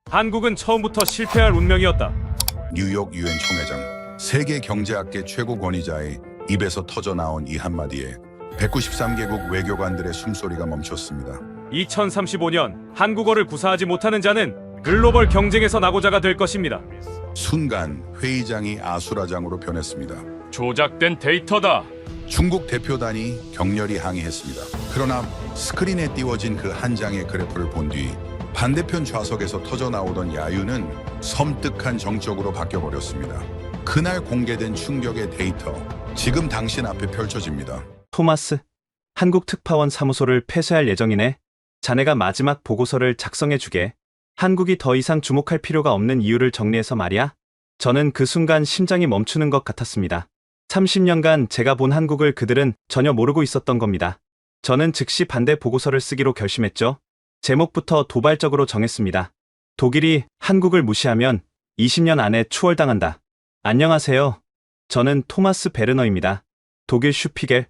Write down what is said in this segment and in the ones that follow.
한국은 처음부터 실패할 운명이었다. 뉴욕 유엔 총회장, 세계 경제학계 최고 권위자의 입에서 터져나온 이 한마디에 193개국 외교관들의 숨소리가 멈췄습니다. 2035년 한국어를 구사하지 못하는 자는 글로벌 경쟁에서 낙오자가 될 것입니다. 순간 회의장이 아수라장으로 변했습니다. 조작된 데이터다. 중국 대표단이 격렬히 항의했습니다. 그러나 스크린에 띄워진 그 한 장의 그래프를 본 뒤 반대편 좌석에서 터져나오던 야유는 섬뜩한 정적으로 바뀌어버렸습니다. 그날 공개된 충격의 데이터, 지금 당신 앞에 펼쳐집니다. 토마스, 한국 특파원 사무소를 폐쇄할 예정이네. 자네가 마지막 보고서를 작성해주게. 한국이 더 이상 주목할 필요가 없는 이유를 정리해서 말이야. 저는 그 순간 심장이 멈추는 것 같았습니다. 30년간 제가 본 한국을 그들은 전혀 모르고 있었던 겁니다. 저는 즉시 반대 보고서를 쓰기로 결심했죠. 제목부터 도발적으로 정했습니다. 독일이 한국을 무시하면 20년 안에 추월당한다. 안녕하세요. 저는 토마스 베르너입니다. 독일 슈피겔,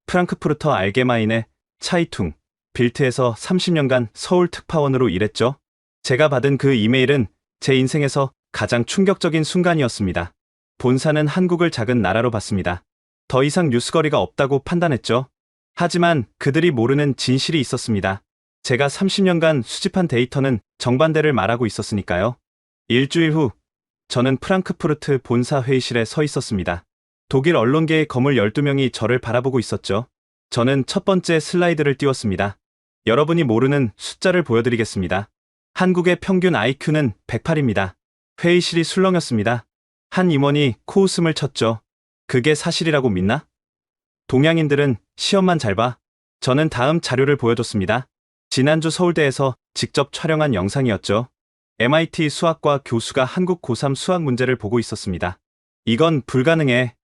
프랑크푸르터 알게마인의 차이퉁, 빌트에서 30년간 서울 특파원으로 일했죠. 제가 받은 그 이메일은 제 인생에서 가장 충격적인 순간이었습니다. 본사는 한국을 작은 나라로 봤습니다. 더 이상 뉴스거리가 없다고 판단했죠. 하지만 그들이 모르는 진실이 있었습니다. 제가 30년간 수집한 데이터는 정반대를 말하고 있었으니까요. 일주일 후, 저는 프랑크푸르트 본사 회의실에 서 있었습니다. 독일 언론계의 거물 12명이 저를 바라보고 있었죠. 저는 첫 번째 슬라이드를 띄웠습니다. 여러분이 모르는 숫자를 보여드리겠습니다. 한국의 평균 IQ는 108입니다. 회의실이 술렁였습니다. 한 임원이 코웃음을 쳤죠. 그게 사실이라고 믿나? 동양인들은 시험만 잘 봐. 저는 다음 자료를 보여줬습니다. 지난주 서울대에서 직접 촬영한 영상이었죠. MIT 수학과 교수가 한국 고3 수학 문제를 보고 있었습니다. 이건 불가능해.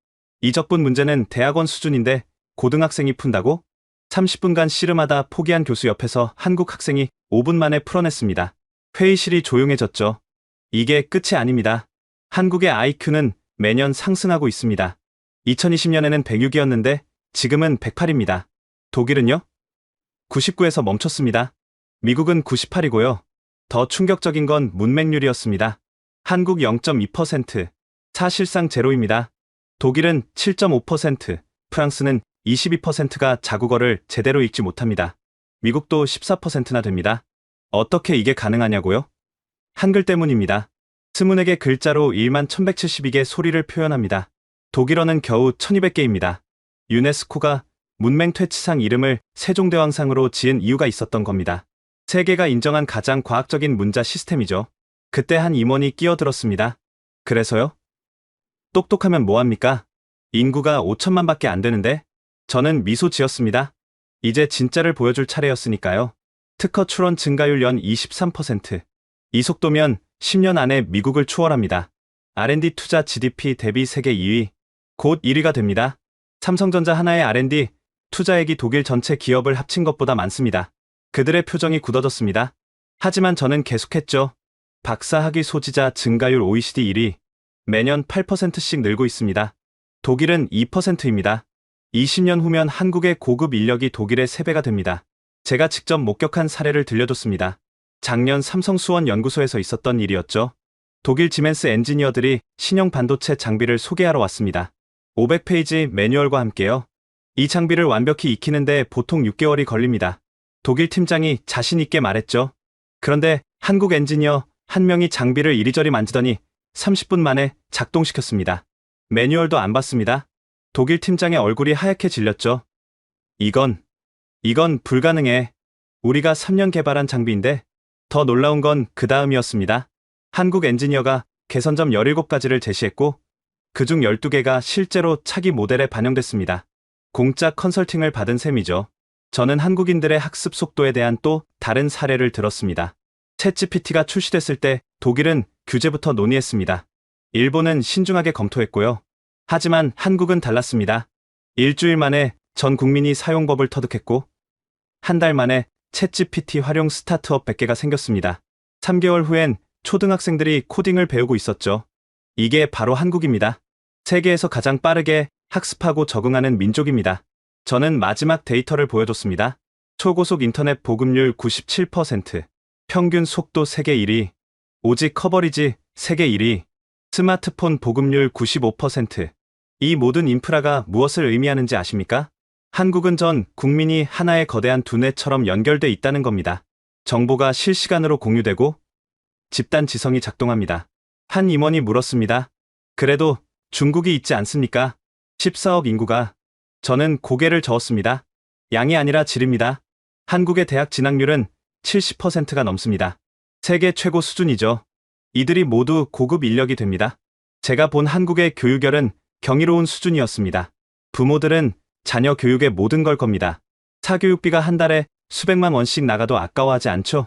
이적분 문제는 대학원 수준인데 고등학생이 푼다고? 30분간 씨름하다 포기한 교수 옆에서 한국 학생이 5분 만에 풀어냈습니다. 회의실이 조용해졌죠. 이게 끝이 아닙니다. 한국의 IQ는 매년 상승하고 있습니다. 2020년에는 106이었는데 지금은 108입니다. 독일은요? 99에서 멈췄습니다. 미국은 98이고요. 더 충격적인 건 문맹률이었습니다. 한국 0.2%, 사실상 제로입니다. 독일은 7.5%, 프랑스는 22%가 자국어를 제대로 읽지 못합니다. 미국도 14%나 됩니다. 어떻게 이게 가능하냐고요? 한글 때문입니다. 스문에게 글자로 11,172개 소리를 표현합니다. 독일어는 겨우 1200개입니다. 유네스코가 문맹퇴치상 이름을 세종대왕상으로 지은 이유가 있었던 겁니다. 세계가 인정한 가장 과학적인 문자 시스템이죠. 그때 한 임원이 끼어들었습니다. 그래서요? 똑똑하면 뭐합니까? 인구가 5천만밖에 안 되는데? 저는 미소 지었습니다. 이제 진짜를 보여줄 차례였으니까요. 특허 출원 증가율 연 23%. 이 속도면 10년 안에 미국을 추월합니다. R&D 투자 GDP 대비 세계 2위. 곧 1위가 됩니다. 삼성전자 하나의 R&D 투자액이 독일 전체 기업을 합친 것보다 많습니다. 그들의 표정이 굳어졌습니다. 하지만 저는 계속했죠. 박사학위 소지자 증가율 OECD 1위. 매년 8%씩 늘고 있습니다. 독일은 2%입니다. 20년 후면 한국의 고급 인력이 독일의 3배가 됩니다. 제가 직접 목격한 사례를 들려줬습니다. 작년 삼성 수원 연구소에서 있었던 일이었죠. 독일 지멘스 엔지니어들이 신형 반도체 장비를 소개하러 왔습니다. 500페이지 매뉴얼과 함께요. 이 장비를 완벽히 익히는데 보통 6개월이 걸립니다. 독일 팀장이 자신 있게 말했죠. 그런데 한국 엔지니어 한 명이 장비를 이리저리 만지더니 30분 만에 작동시켰습니다. 매뉴얼도 안 봤습니다. 독일 팀장의 얼굴이 하얗게 질렸죠. 이건 불가능해. 우리가 3년 개발한 장비인데. 더 놀라운 건 그 다음이었습니다. 한국 엔지니어가 개선점 17가지를 제시했고 그중 12개가 실제로 차기 모델에 반영됐습니다. 공짜 컨설팅을 받은 셈이죠. 저는 한국인들의 학습 속도에 대한 또 다른 사례를 들었습니다. 챗GPT가 출시됐을 때 독일은 규제부터 논의했습니다. 일본은 신중하게 검토했고요. 하지만 한국은 달랐습니다. 일주일 만에 전 국민이 사용법을 터득했고 한 달 만에 챗GPT 활용 스타트업 100개가 생겼습니다. 3개월 후엔 초등학생들이 코딩을 배우고 있었죠. 이게 바로 한국입니다. 세계에서 가장 빠르게 학습하고 적응하는 민족입니다. 저는 마지막 데이터를 보여줬습니다. 초고속 인터넷 보급률 97%, 평균 속도 세계 1위, 오직 커버리지 세계 1위, 스마트폰 보급률 95%. 이 모든 인프라가 무엇을 의미하는지 아십니까? 한국은 전 국민이 하나의 거대한 두뇌처럼 연결돼 있다는 겁니다. 정보가 실시간으로 공유되고 집단 지성이 작동합니다. 한 임원이 물었습니다. 그래도 중국이 있지 않습니까? 14억 인구가. 저는 고개를 저었습니다. 양이 아니라 질입니다. 한국의 대학 진학률은 70%가 넘습니다. 세계 최고 수준이죠. 이들이 모두 고급 인력이 됩니다. 제가 본 한국의 교육열은 경이로운 수준이었습니다. 부모들은 자녀 교육에 모든 걸 겁니다. 사교육비가 한 달에 수백만 원씩 나가도 아까워하지 않죠?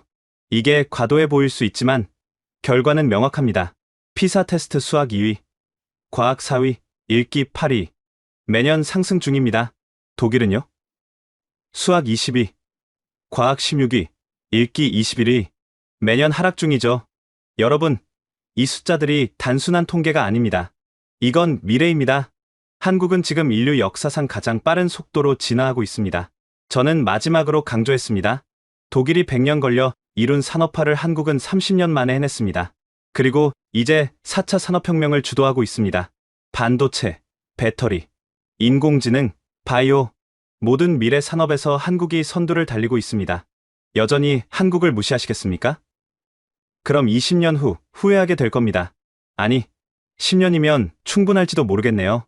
이게 과도해 보일 수 있지만 결과는 명확합니다. 피사 테스트 수학 2위, 과학 4위, 읽기 8위. 매년 상승 중입니다. 독일은요? 수학 20위, 과학 16위, 읽기 21위. 매년 하락 중이죠. 여러분, 이 숫자들이 단순한 통계가 아닙니다. 이건 미래입니다. 한국은 지금 인류 역사상 가장 빠른 속도로 진화하고 있습니다. 저는 마지막으로 강조했습니다. 독일이 100년 걸려 이룬 산업화를 한국은 30년 만에 해냈습니다. 그리고 이제 4차 산업혁명을 주도하고 있습니다. 반도체, 배터리, 인공지능, 바이오, 모든 미래 산업에서 한국이 선두를 달리고 있습니다. 여전히 한국을 무시하시겠습니까? 그럼 20년 후 후회하게 될 겁니다. 아니, 10년이면 충분할지도 모르겠네요.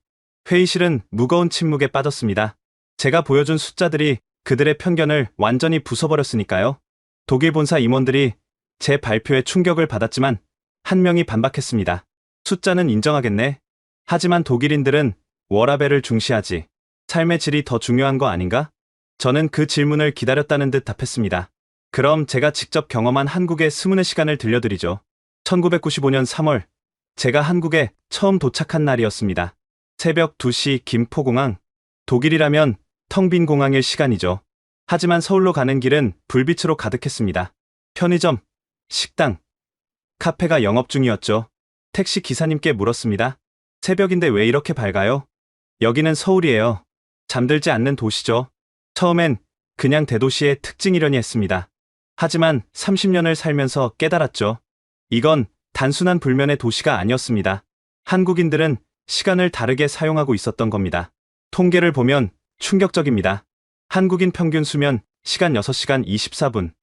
회의실은 무거운 침묵에 빠졌습니다. 제가 보여준 숫자들이 그들의 편견을 완전히 부숴버렸으니까요. 독일 본사 임원들이 제 발표에 충격을 받았지만 한 명이 반박했습니다. 숫자는 인정하겠네. 하지만 독일인들은 워라밸을 중시하지. 삶의 질이 더 중요한 거 아닌가? 저는 그 질문을 기다렸다는 듯 답했습니다. 그럼 제가 직접 경험한 한국의 스문의 시간을 들려드리죠. 1995년 3월, 제가 한국에 처음 도착한 날이었습니다. 새벽 2시 김포공항. 독일이라면 텅 빈 공항일 시간이죠. 하지만 서울로 가는 길은 불빛으로 가득했습니다. 편의점, 식당, 카페가 영업 중이었죠. 택시 기사님께 물었습니다. 새벽인데 왜 이렇게 밝아요? 여기는 서울이에요. 잠들지 않는 도시죠. 처음엔 그냥 대도시의 특징이려니 했습니다. 하지만 30년을 살면서 깨달았죠. 이건 단순한 불면의 도시가 아니었습니다. 한국인들은 시간을 다르게 사용하고 있었던 겁니다. 통계를 보면 충격적입니다. 한국인 평균 수면 시간 6시간 24분.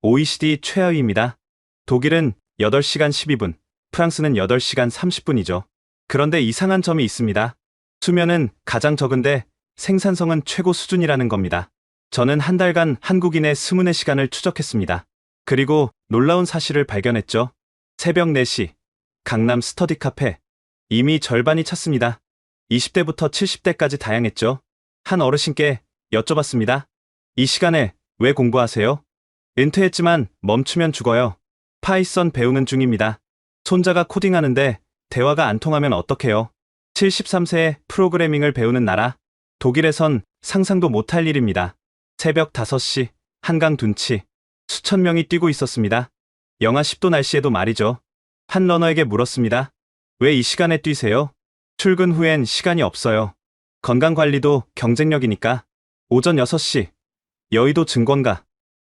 OECD 최하위입니다. 독일은 8시간 12분, 프랑스는 8시간 30분이죠. 그런데 이상한 점이 있습니다. 수면은 가장 적은데 생산성은 최고 수준이라는 겁니다. 저는 한 달간 한국인의 스문의 시간을 추적했습니다. 그리고 놀라운 사실을 발견했죠. 새벽 4시, 강남 스터디 카페. 이미 절반이 찼습니다. 20대부터 70대까지 다양했죠. 한 어르신께 여쭤봤습니다. 이 시간에 왜 공부하세요? 은퇴했지만 멈추면 죽어요. 파이썬 배우는 중입니다. 손자가 코딩하는데 대화가 안 통하면 어떡해요? 73세에 프로그래밍을 배우는 나라. 독일에선 상상도 못할 일입니다. 새벽 5시, 한강 둔치. 수천 명이 뛰고 있었습니다. 영하 10도 날씨에도 말이죠. 한 러너에게 물었습니다. 왜 이 시간에 뛰세요? 출근 후엔 시간이 없어요. 건강관리도 경쟁력이니까. 오전 6시, 여의도 증권가.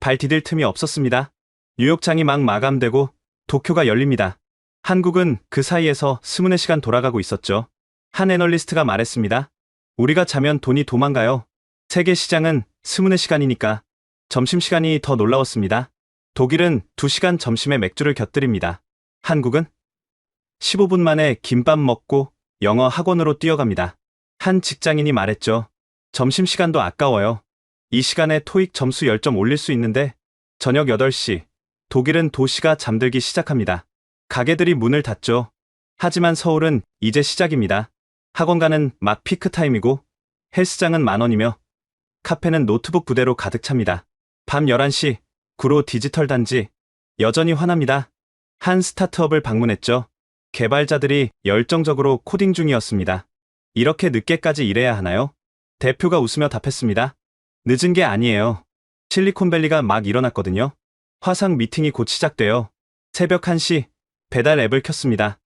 발 디딜 틈이 없었습니다. 뉴욕장이 막 마감되고 도쿄가 열립니다. 한국은 그 사이에서 스문의 시간 돌아가고 있었죠. 한 애널리스트가 말했습니다. 우리가 자면 돈이 도망가요. 세계 시장은 스문의 시간이니까. 점심시간이 더 놀라웠습니다. 독일은 2시간 점심에 맥주를 곁들입니다. 한국은 15분 만에 김밥 먹고 영어 학원으로 뛰어갑니다. 한 직장인이 말했죠. 점심시간도 아까워요. 이 시간에 토익 점수 10점 올릴 수 있는데. 저녁 8시, 독일은 도시가 잠들기 시작합니다. 가게들이 문을 닫죠. 하지만 서울은 이제 시작입니다. 학원가는 막 피크 타임이고 헬스장은 만원이며 카페는 노트북 부대로 가득 찹니다. 밤 11시, 구로 디지털 단지. 여전히 화납니다. 한 스타트업을 방문했죠. 개발자들이 열정적으로 코딩 중이었습니다. 이렇게 늦게까지 일해야 하나요? 대표가 웃으며 답했습니다. 늦은 게 아니에요. 실리콘밸리가 막 일어났거든요. 화상 미팅이 곧 시작돼요. 새벽 1시, 배달 앱을 켰습니다.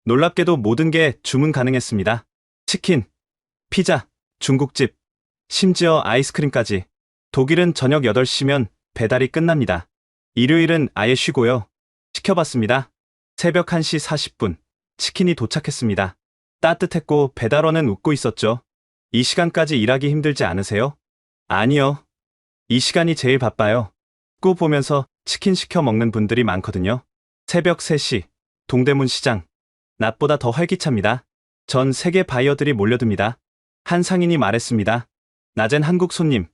놀랍게도 모든 게 주문 가능했습니다. 치킨, 피자, 중국집, 심지어 아이스크림까지. 독일은 저녁 8시면 배달이 끝납니다. 일요일은 아예 쉬고요. 시켜봤습니다. 새벽 1시 40분, 치킨이 도착했습니다. 따뜻했고 배달원은 웃고 있었죠. 이 시간까지 일하기 힘들지 않으세요? 아니요. 이 시간이 제일 바빠요. 꾸 보면서 치킨 시켜 먹는 분들이 많거든요. 새벽 3시, 동대문 시장. 낮보다 더 활기찹니다. 전 세계 바이어들이 몰려듭니다. 한 상인이 말했습니다. 낮엔 한국 손님,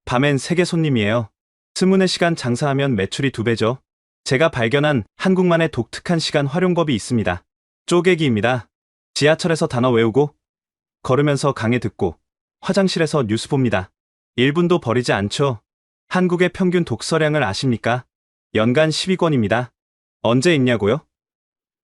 밤엔 세계 손님이에요. 24시간 장사하면 매출이 2배죠. 제가 발견한 한국만의 독특한 시간 활용법이 있습니다. 쪼개기입니다. 지하철에서 단어 외우고, 걸으면서 강의 듣고, 화장실에서 뉴스 봅니다. 1분도 버리지 않죠. 한국의 평균 독서량을 아십니까? 연간 12권입니다. 언제 읽냐고요?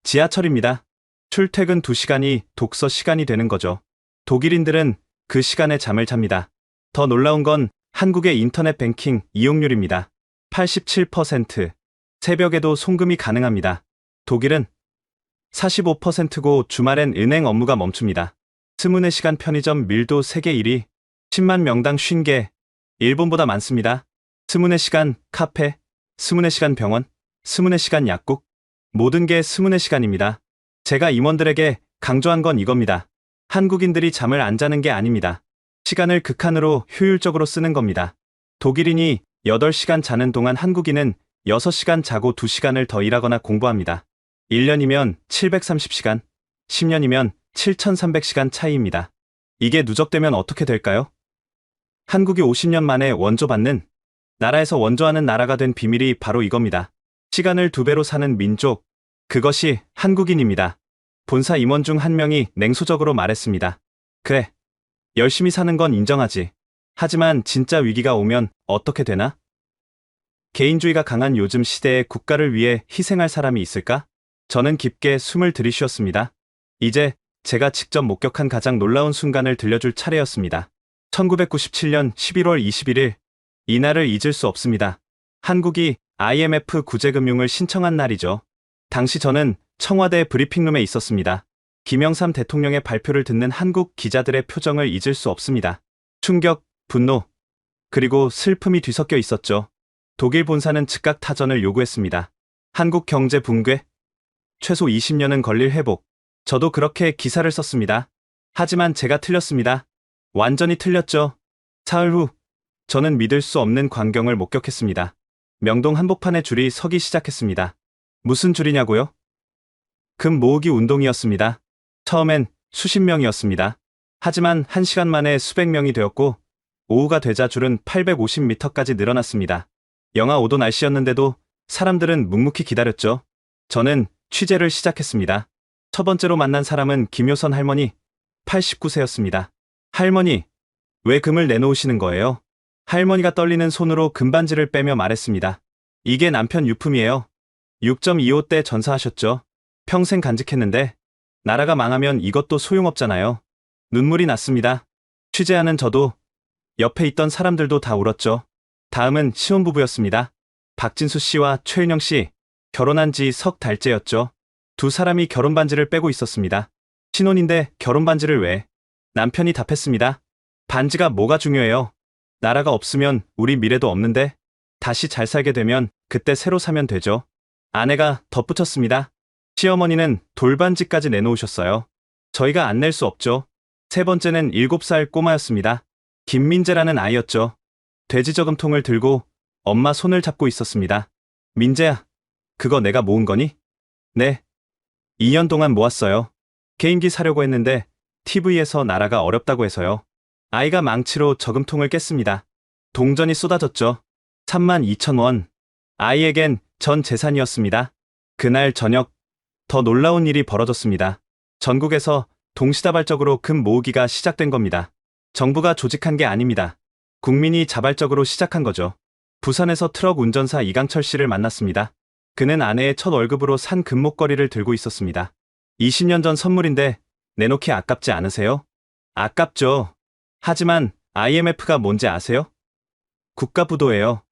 지하철입니다. 출퇴근 2시간이 독서 시간이 되는 거죠. 독일인들은 그 시간에 잠을 잡니다. 더 놀라운 건 한국의 인터넷 뱅킹 이용률입니다. 87%. 새벽에도 송금이 가능합니다. 독일은 45%고 주말엔 은행 업무가 멈춥니다. 24시간 편의점 밀도 세계 1위. 10만 명당 50개. 일본보다 많습니다. 24시간 카페, 24시간 병원, 24시간 약국. 모든 게 24시간입니다. 제가 임원들에게 강조한 건 이겁니다. 한국인들이 잠을 안 자는 게 아닙니다. 시간을 극한으로 효율적으로 쓰는 겁니다. 독일인이 8시간 자는 동안 한국인은 6시간 자고 2시간을 더 일하거나 공부합니다. 1년이면 730시간, 10년이면 7300시간 차이입니다. 이게 누적되면 어떻게 될까요? 한국이 50년 만에 원조받는, 나라에서 원조하는 나라가 된 비밀이 바로 이겁니다. 시간을 2배로 사는 민족, 그것이 한국인입니다. 본사 임원 중 한 명이 냉소적으로 말했습니다. 그래, 열심히 사는 건 인정하지. 하지만 진짜 위기가 오면 어떻게 되나? 개인주의가 강한 요즘 시대에 국가를 위해 희생할 사람이 있을까? 저는 깊게 숨을 들이쉬었습니다. 이제 제가 직접 목격한 가장 놀라운 순간을 들려줄 차례였습니다. 1997년 11월 21일, 이날을 잊을 수 없습니다. 한국이 IMF 구제금융을 신청한 날이죠. 당시 저는 청와대 브리핑룸에 있었습니다. 김영삼 대통령의 발표를 듣는 한국 기자들의 표정을 잊을 수 없습니다. 충격, 분노, 그리고 슬픔이 뒤섞여 있었죠. 독일 본사는 즉각 타전을 요구했습니다. 한국 경제 붕괴, 최소 20년은 걸릴 회복. 저도 그렇게 기사를 썼습니다. 하지만 제가 틀렸습니다. 완전히 틀렸죠. 사흘 후, 저는 믿을 수 없는 광경을 목격했습니다. 명동 한복판에 줄이 서기 시작했습니다. 무슨 줄이냐고요? 금 모으기 운동이었습니다. 처음엔 수십 명이었습니다. 하지만 1시간 만에 수백 명이 되었고, 오후가 되자 줄은 850m까지 늘어났습니다. 영하 5도 날씨였는데도 사람들은 묵묵히 기다렸죠. 저는 취재를 시작했습니다. 첫 번째로 만난 사람은 김효선 할머니, 89세였습니다. 할머니, 왜 금을 내놓으시는 거예요? 할머니가 떨리는 손으로 금반지를 빼며 말했습니다. 이게 남편 유품이에요. 6.25대 전사하셨죠. 평생 간직했는데 나라가 망하면 이것도 소용없잖아요. 눈물이 났습니다. 취재하는 저도, 옆에 있던 사람들도 다 울었죠. 다음은 신혼부부였습니다. 박진수 씨와 최은영 씨, 결혼한 지 석 달째였죠. 두 사람이 결혼반지를 빼고 있었습니다. 신혼인데 결혼반지를 왜? 남편이 답했습니다. 반지가 뭐가 중요해요? 나라가 없으면 우리 미래도 없는데 다시 잘 살게 되면 그때 새로 사면 되죠. 아내가 덧붙였습니다. 시어머니는 돌반지까지 내놓으셨어요. 저희가 안 낼 수 없죠. 세 번째는 7살 꼬마였습니다. 김민재라는 아이였죠. 돼지 저금통을 들고 엄마 손을 잡고 있었습니다. 민재야, 그거 내가 모은 거니? 네. 2년 동안 모았어요. 개인기 사려고 했는데 TV에서 나라가 어렵다고 해서요. 아이가 망치로 저금통을 깼습니다. 동전이 쏟아졌죠. 32,000원. 아이에겐 전 재산이었습니다. 그날 저녁, 더 놀라운 일이 벌어졌습니다. 전국에서 동시다발적으로 금 모으기가 시작된 겁니다. 정부가 조직한 게 아닙니다. 국민이 자발적으로 시작한 거죠. 부산에서 트럭 운전사 이강철 씨를 만났습니다. 그는 아내의 첫 월급으로 산 금목걸이를 들고 있었습니다. 20년 전 선물인데 내놓기 아깝지 않으세요? 아깝죠. 하지만 IMF가 뭔지 아세요? 국가부도예요.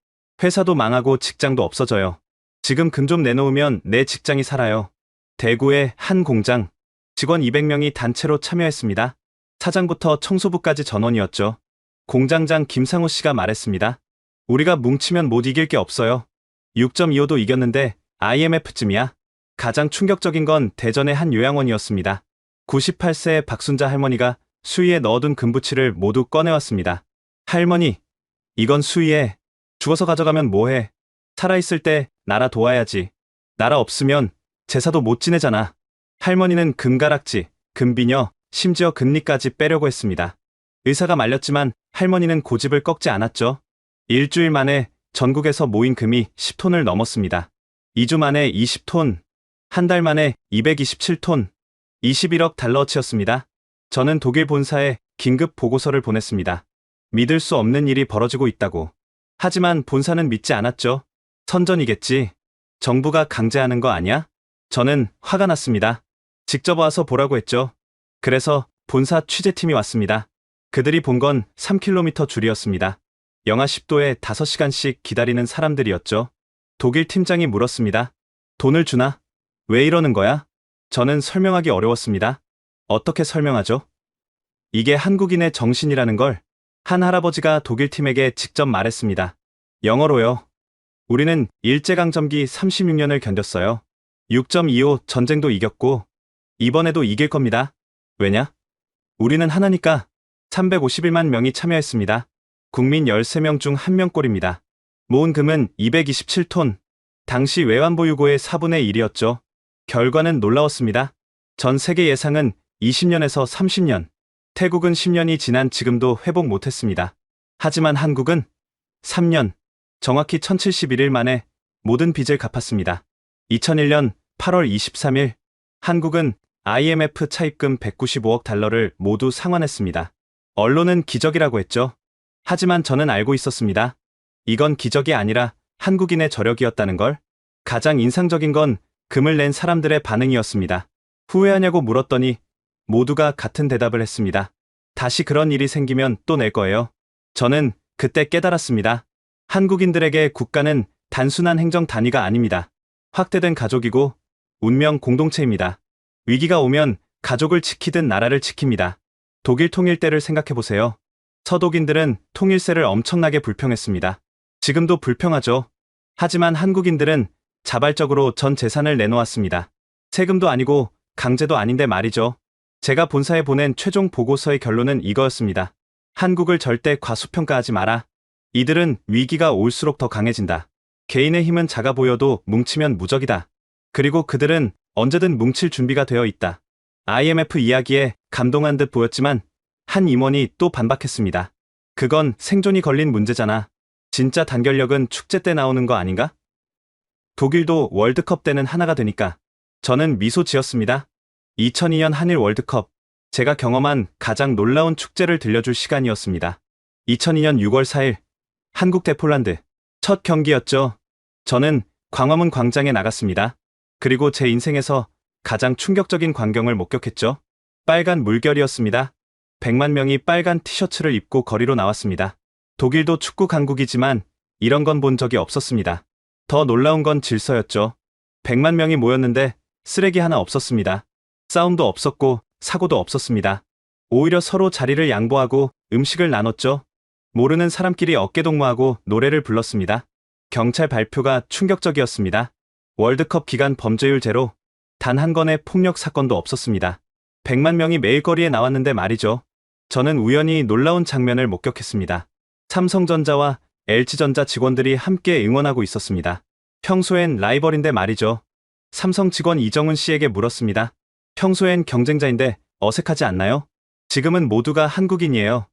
회사도 망하고 직장도 없어져요. 지금 금 좀 내놓으면 내 직장이 살아요. 대구의 한 공장, 직원 200명이 단체로 참여했습니다. 사장부터 청소부까지 전원이었죠. 공장장 김상호 씨가 말했습니다. 우리가 뭉치면 못 이길 게 없어요. 6.25도 이겼는데 IMF쯤이야. 가장 충격적인 건 대전의 한 요양원이었습니다. 98세의 박순자 할머니가 수위에 넣어둔 금부치를 모두 꺼내왔습니다. 할머니, 이건 수위에. 죽어서 가져가면 뭐해? 살아있을 때 나라 도와야지. 나라 없으면 제사도 못 지내잖아. 할머니는 금가락지, 금비녀, 심지어 금리까지 빼려고 했습니다. 의사가 말렸지만 할머니는 고집을 꺾지 않았죠. 일주일 만에 전국에서 모인 금이 10톤을 넘었습니다. 2주 만에 20톤, 한 달 만에 227톤, 21억 달러어치였습니다. 저는 독일 본사에 긴급 보고서를 보냈습니다. 믿을 수 없는 일이 벌어지고 있다고. 하지만 본사는 믿지 않았죠. 선전이겠지. 정부가 강제하는 거 아니야? 저는 화가 났습니다. 직접 와서 보라고 했죠. 그래서 본사 취재팀이 왔습니다. 그들이 본 건 3km 줄이었습니다. 영하 10도에 5시간씩 기다리는 사람들이었죠. 독일 팀장이 물었습니다. 돈을 주나? 왜 이러는 거야? 저는 설명하기 어려웠습니다. 어떻게 설명하죠? 이게 한국인의 정신이라는 걸 한 할아버지가 독일 팀에게 직접 말했습니다. 영어로요. 우리는 일제강점기 36년을 견뎠어요. 6.25 전쟁도 이겼고 이번에도 이길 겁니다. 왜냐? 우리는 하나니까. 351만 명이 참여했습니다. 국민 13명 중 1명꼴입니다. 모은 금은 227톤. 당시 외환보유고의 4분의 1이었죠. 결과는 놀라웠습니다. 전 세계 예상은 20년에서 30년. 태국은 10년이 지난 지금도 회복 못했습니다. 하지만 한국은 3년, 정확히 1071일 만에 모든 빚을 갚았습니다. 2001년 8월 23일, 한국은 IMF 차입금 195억 달러를 모두 상환했습니다. 언론은 기적이라고 했죠. 하지만 저는 알고 있었습니다. 이건 기적이 아니라 한국인의 저력이었다는 걸. 가장 인상적인 건 금을 낸 사람들의 반응이었습니다. 후회하냐고 물었더니 모두가 같은 대답을 했습니다. 다시 그런 일이 생기면 또 낼 거예요. 저는 그때 깨달았습니다. 한국인들에게 국가는 단순한 행정 단위가 아닙니다. 확대된 가족이고 운명 공동체입니다. 위기가 오면 가족을 지키든 나라를 지킵니다. 독일 통일 때를 생각해보세요. 서독인들은 통일세를 엄청나게 불평했습니다. 지금도 불평하죠. 하지만 한국인들은 자발적으로 전 재산을 내놓았습니다. 세금도 아니고 강제도 아닌데 말이죠. 제가 본사에 보낸 최종 보고서의 결론은 이거였습니다. 한국을 절대 과소평가하지 마라. 이들은 위기가 올수록 더 강해진다. 개인의 힘은 작아 보여도 뭉치면 무적이다. 그리고 그들은 언제든 뭉칠 준비가 되어 있다. IMF 이야기에 감동한 듯 보였지만 한 임원이 또 반박했습니다. 그건 생존이 걸린 문제잖아. 진짜 단결력은 축제 때 나오는 거 아닌가? 독일도 월드컵 때는 하나가 되니까. 저는 미소 지었습니다. 2002년 한일 월드컵, 제가 경험한 가장 놀라운 축제를 들려줄 시간이었습니다. 2002년 6월 4일, 한국 대 폴란드. 첫 경기였죠. 저는 광화문 광장에 나갔습니다. 그리고 제 인생에서 가장 충격적인 광경을 목격했죠. 빨간 물결이었습니다. 100만 명이 빨간 티셔츠를 입고 거리로 나왔습니다. 독일도 축구 강국이지만 이런 건 본 적이 없었습니다. 더 놀라운 건 질서였죠. 100만 명이 모였는데 쓰레기 하나 없었습니다. 싸움도 없었고 사고도 없었습니다. 오히려 서로 자리를 양보하고 음식을 나눴죠. 모르는 사람끼리 어깨동무하고 노래를 불렀습니다. 경찰 발표가 충격적이었습니다. 월드컵 기간 범죄율 제로, 단 한 건의 폭력 사건도 없었습니다. 100만 명이 매일 거리에 나왔는데 말이죠. 저는 우연히 놀라운 장면을 목격했습니다. 삼성전자와 LG전자 직원들이 함께 응원하고 있었습니다. 평소엔 라이벌인데 말이죠. 삼성 직원 이정훈 씨에게 물었습니다. 평소엔 경쟁자인데 어색하지 않나요? 지금은 모두가 한국인이에요.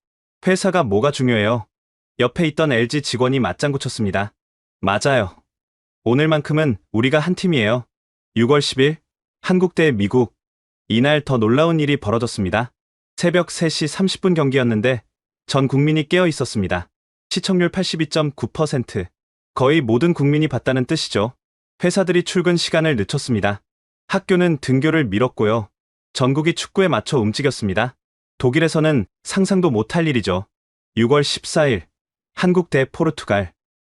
회사가 뭐가 중요해요? 옆에 있던 LG 직원이 맞장구 쳤습니다. 맞아요. 오늘만큼은 우리가 한 팀이에요. 6월 10일, 한국 대 미국. 이날 더 놀라운 일이 벌어졌습니다. 새벽 3시 30분 경기였는데 전 국민이 깨어 있었습니다. 시청률 82.9%. 거의 모든 국민이 봤다는 뜻이죠. 회사들이 출근 시간을 늦췄습니다. 학교는 등교를 미뤘고요. 전국이 축구에 맞춰 움직였습니다. 독일에서는 상상도 못할 일이죠. 6월 14일, 한국 대 포르투갈.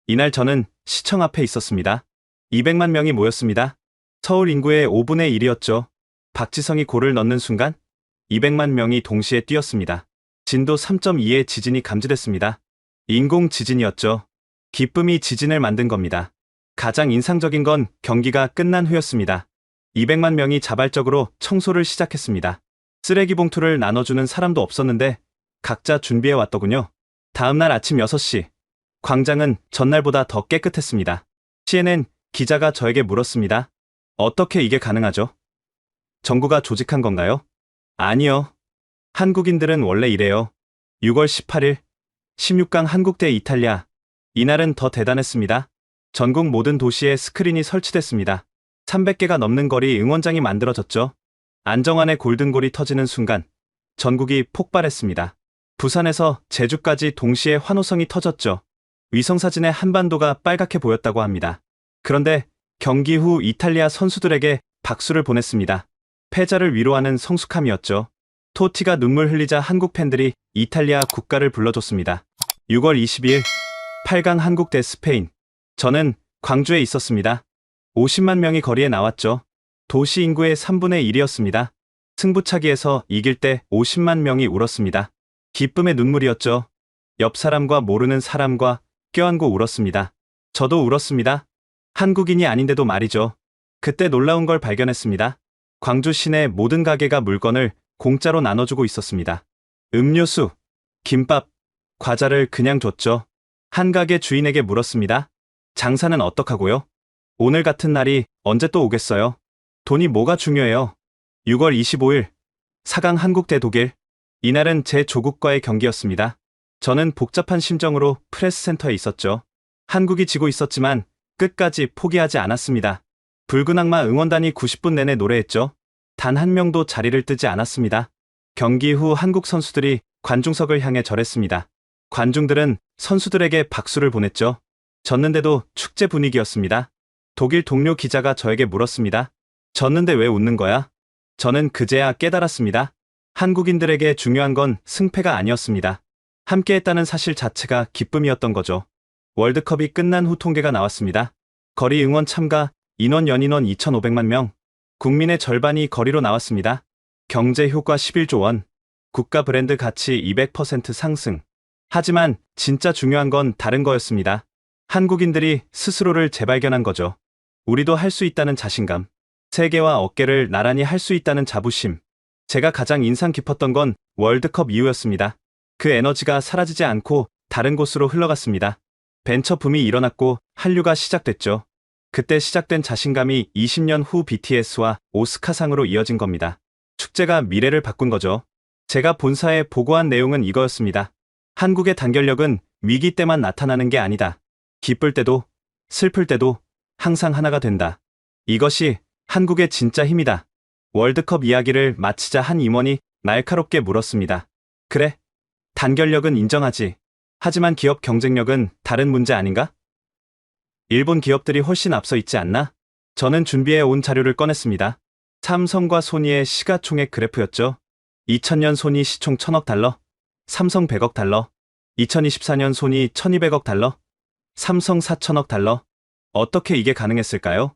이날 저는 시청 앞에 있었습니다. 200만 명이 모였습니다. 서울 인구의 5분의 1이었죠. 박지성이 골을 넣는 순간 200만 명이 동시에 뛰었습니다. 진도 3.2의 지진이 감지됐습니다. 인공 지진이었죠. 기쁨이 지진을 만든 겁니다. 가장 인상적인 건 경기가 끝난 후였습니다. 200만 명이 자발적으로 청소를 시작했습니다. 쓰레기 봉투를 나눠주는 사람도 없었는데 각자 준비해 왔더군요. 다음날 아침 6시, 광장은 전날보다 더 깨끗했습니다. CNN 기자가 저에게 물었습니다. 어떻게 이게 가능하죠? 정부가 조직한 건가요? 아니요. 한국인들은 원래 이래요. 6월 18일, 16강 한국 대 이탈리아. 이날은 더 대단했습니다. 전국 모든 도시에 스크린이 설치됐습니다. 300개가 넘는 거리 응원장이 만들어졌죠. 안정환의 골든골이 터지는 순간 전국이 폭발했습니다. 부산에서 제주까지 동시에 환호성이 터졌죠. 위성사진에 한반도가 빨갛게 보였다고 합니다. 그런데 경기 후 이탈리아 선수들에게 박수를 보냈습니다. 패자를 위로하는 성숙함이었죠. 토티가 눈물 흘리자 한국 팬들이 이탈리아 국가를 불러줬습니다. 6월 22일 8강 한국 대 스페인. 저는 광주에 있었습니다. 50만 명이 거리에 나왔죠. 도시 인구의 3분의 1이었습니다. 승부차기에서 이길 때 50만 명이 울었습니다. 기쁨의 눈물이었죠. 옆 사람과 모르는 사람과 껴안고 울었습니다. 저도 울었습니다. 한국인이 아닌데도 말이죠. 그때 놀라운 걸 발견했습니다. 광주 시내 모든 가게가 물건을 공짜로 나눠주고 있었습니다. 음료수, 김밥, 과자를 그냥 줬죠. 한 가게 주인에게 물었습니다. 장사는 어떡하고요? 오늘 같은 날이 언제 또 오겠어요? 돈이 뭐가 중요해요? 6월 25일 4강 한국 대 독일. 이날은 제 조국과의 경기였습니다. 저는 복잡한 심정으로 프레스센터에 있었죠. 한국이 지고 있었지만 끝까지 포기하지 않았습니다. 붉은 악마 응원단이 90분 내내 노래했죠. 단 한 명도 자리를 뜨지 않았습니다. 경기 후 한국 선수들이 관중석을 향해 절했습니다. 관중들은 선수들에게 박수를 보냈죠. 졌는데도 축제 분위기였습니다. 독일 동료 기자가 저에게 물었습니다. 졌는데 왜 웃는 거야? 저는 그제야 깨달았습니다. 한국인들에게 중요한 건 승패가 아니었습니다. 함께했다는 사실 자체가 기쁨이었던 거죠. 월드컵이 끝난 후 통계가 나왔습니다. 거리 응원 참가 인원 연인원 2,500만 명. 국민의 절반이 거리로 나왔습니다. 경제 효과 11조 원. 국가 브랜드 가치 200% 상승. 하지만 진짜 중요한 건 다른 거였습니다. 한국인들이 스스로를 재발견한 거죠. 우리도 할 수 있다는 자신감. 세계와 어깨를 나란히 할 수 있다는 자부심. 제가 가장 인상 깊었던 건 월드컵 이후였습니다. 그 에너지가 사라지지 않고 다른 곳으로 흘러갔습니다. 벤처 붐이 일어났고 한류가 시작됐죠. 그때 시작된 자신감이 20년 후 BTS와 오스카상으로 이어진 겁니다. 축제가 미래를 바꾼 거죠. 제가 본사에 보고한 내용은 이거였습니다. 한국의 단결력은 위기 때만 나타나는 게 아니다. 기쁠 때도 슬플 때도 항상 하나가 된다. 이것이 한국의 진짜 힘이다. 월드컵 이야기를 마치자 한 임원이 날카롭게 물었습니다. 그래, 단결력은 인정하지. 하지만 기업 경쟁력은 다른 문제 아닌가? 일본 기업들이 훨씬 앞서 있지 않나? 저는 준비해 온 자료를 꺼냈습니다. 삼성과 소니의 시가총액 그래프였죠. 2000년 소니 시총 1000억 달러, 삼성 100억 달러, 2024년 소니 1200억 달러, 삼성 4000억 달러. 어떻게 이게 가능했을까요?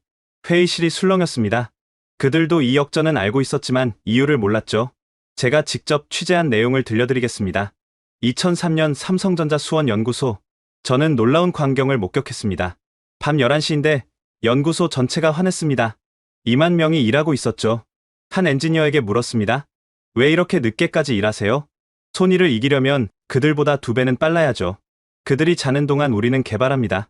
회의실이 술렁였습니다. 그들도 이 역전은 알고 있었지만 이유를 몰랐죠. 제가 직접 취재한 내용을 들려드리겠습니다. 2003년 삼성전자 수원연구소. 저는 놀라운 광경을 목격했습니다. 밤 11시인데 연구소 전체가 환했습니다. 2만 명이 일하고 있었죠. 한 엔지니어에게 물었습니다. 왜 이렇게 늦게까지 일하세요? 소니를 이기려면 그들보다 2배는 빨라야죠. 그들이 자는 동안 우리는 개발합니다.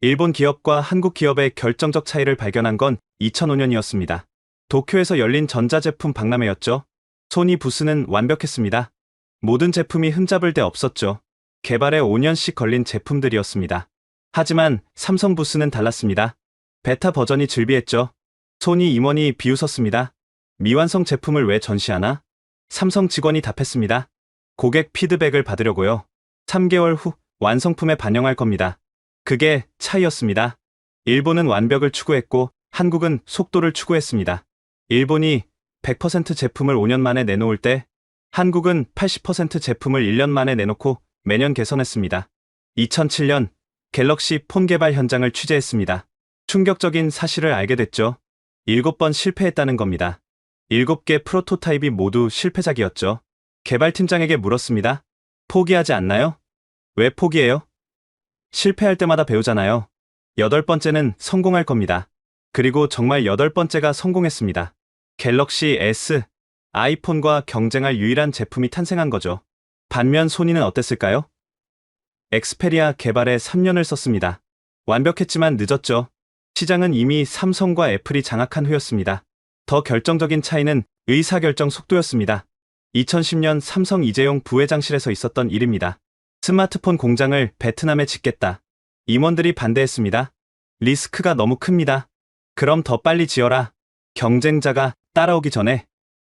일본 기업과 한국 기업의 결정적 차이를 발견한 건 2005년이었습니다. 도쿄에서 열린 전자제품 박람회였죠. 소니 부스는 완벽했습니다. 모든 제품이 흠잡을 데 없었죠. 개발에 5년씩 걸린 제품들이었습니다. 하지만 삼성 부스는 달랐습니다. 베타 버전이 즐비했죠. 소니 임원이 비웃었습니다. 미완성 제품을 왜 전시하나? 삼성 직원이 답했습니다. 고객 피드백을 받으려고요. 3개월 후 완성품에 반영할 겁니다. 그게 차이였습니다. 일본은 완벽을 추구했고 한국은 속도를 추구했습니다. 일본이 100% 제품을 5년 만에 내놓을 때 한국은 80% 제품을 1년 만에 내놓고 매년 개선했습니다. 2007년 갤럭시 폰 개발 현장을 취재했습니다. 충격적인 사실을 알게 됐죠. 7번 실패했다는 겁니다. 7개 프로토타입이 모두 실패작이었죠. 개발팀장에게 물었습니다. 포기하지 않나요? 왜 포기해요? 실패할 때마다 배우잖아요. 8번째는 성공할 겁니다. 그리고 정말 8번째가 성공했습니다. 갤럭시 S, 아이폰과 경쟁할 유일한 제품이 탄생한 거죠. 반면 소니는 어땠을까요? 엑스페리아 개발에 3년을 썼습니다. 완벽했지만 늦었죠. 시장은 이미 삼성과 애플이 장악한 후였습니다. 더 결정적인 차이는 의사결정 속도였습니다. 2010년 삼성 이재용 부회장실에서 있었던 일입니다. 스마트폰 공장을 베트남에 짓겠다. 임원들이 반대했습니다. 리스크가 너무 큽니다. 그럼 더 빨리 지어라. 경쟁자가 따라오기 전에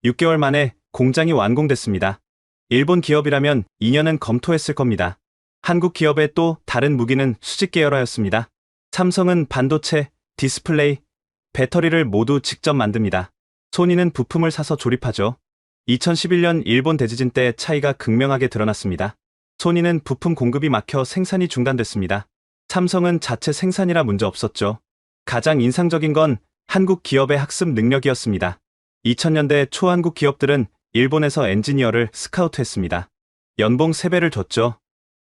6개월 만에 공장이 완공됐습니다. 일본 기업이라면 2년은 검토했을 겁니다. 한국 기업의 또 다른 무기는 수직 계열화였습니다. 삼성은 반도체, 디스플레이, 배터리를 모두 직접 만듭니다. 소니는 부품을 사서 조립하죠. 2011년 일본 대지진 때 차이가 극명하게 드러났습니다. 소니는 부품 공급이 막혀 생산이 중단됐습니다. 삼성은 자체 생산이라 문제 없었죠. 가장 인상적인 건 한국 기업의 학습 능력이었습니다. 2000년대 초 한국 기업들은 일본에서 엔지니어를 스카우트했습니다. 연봉 3배를 줬죠.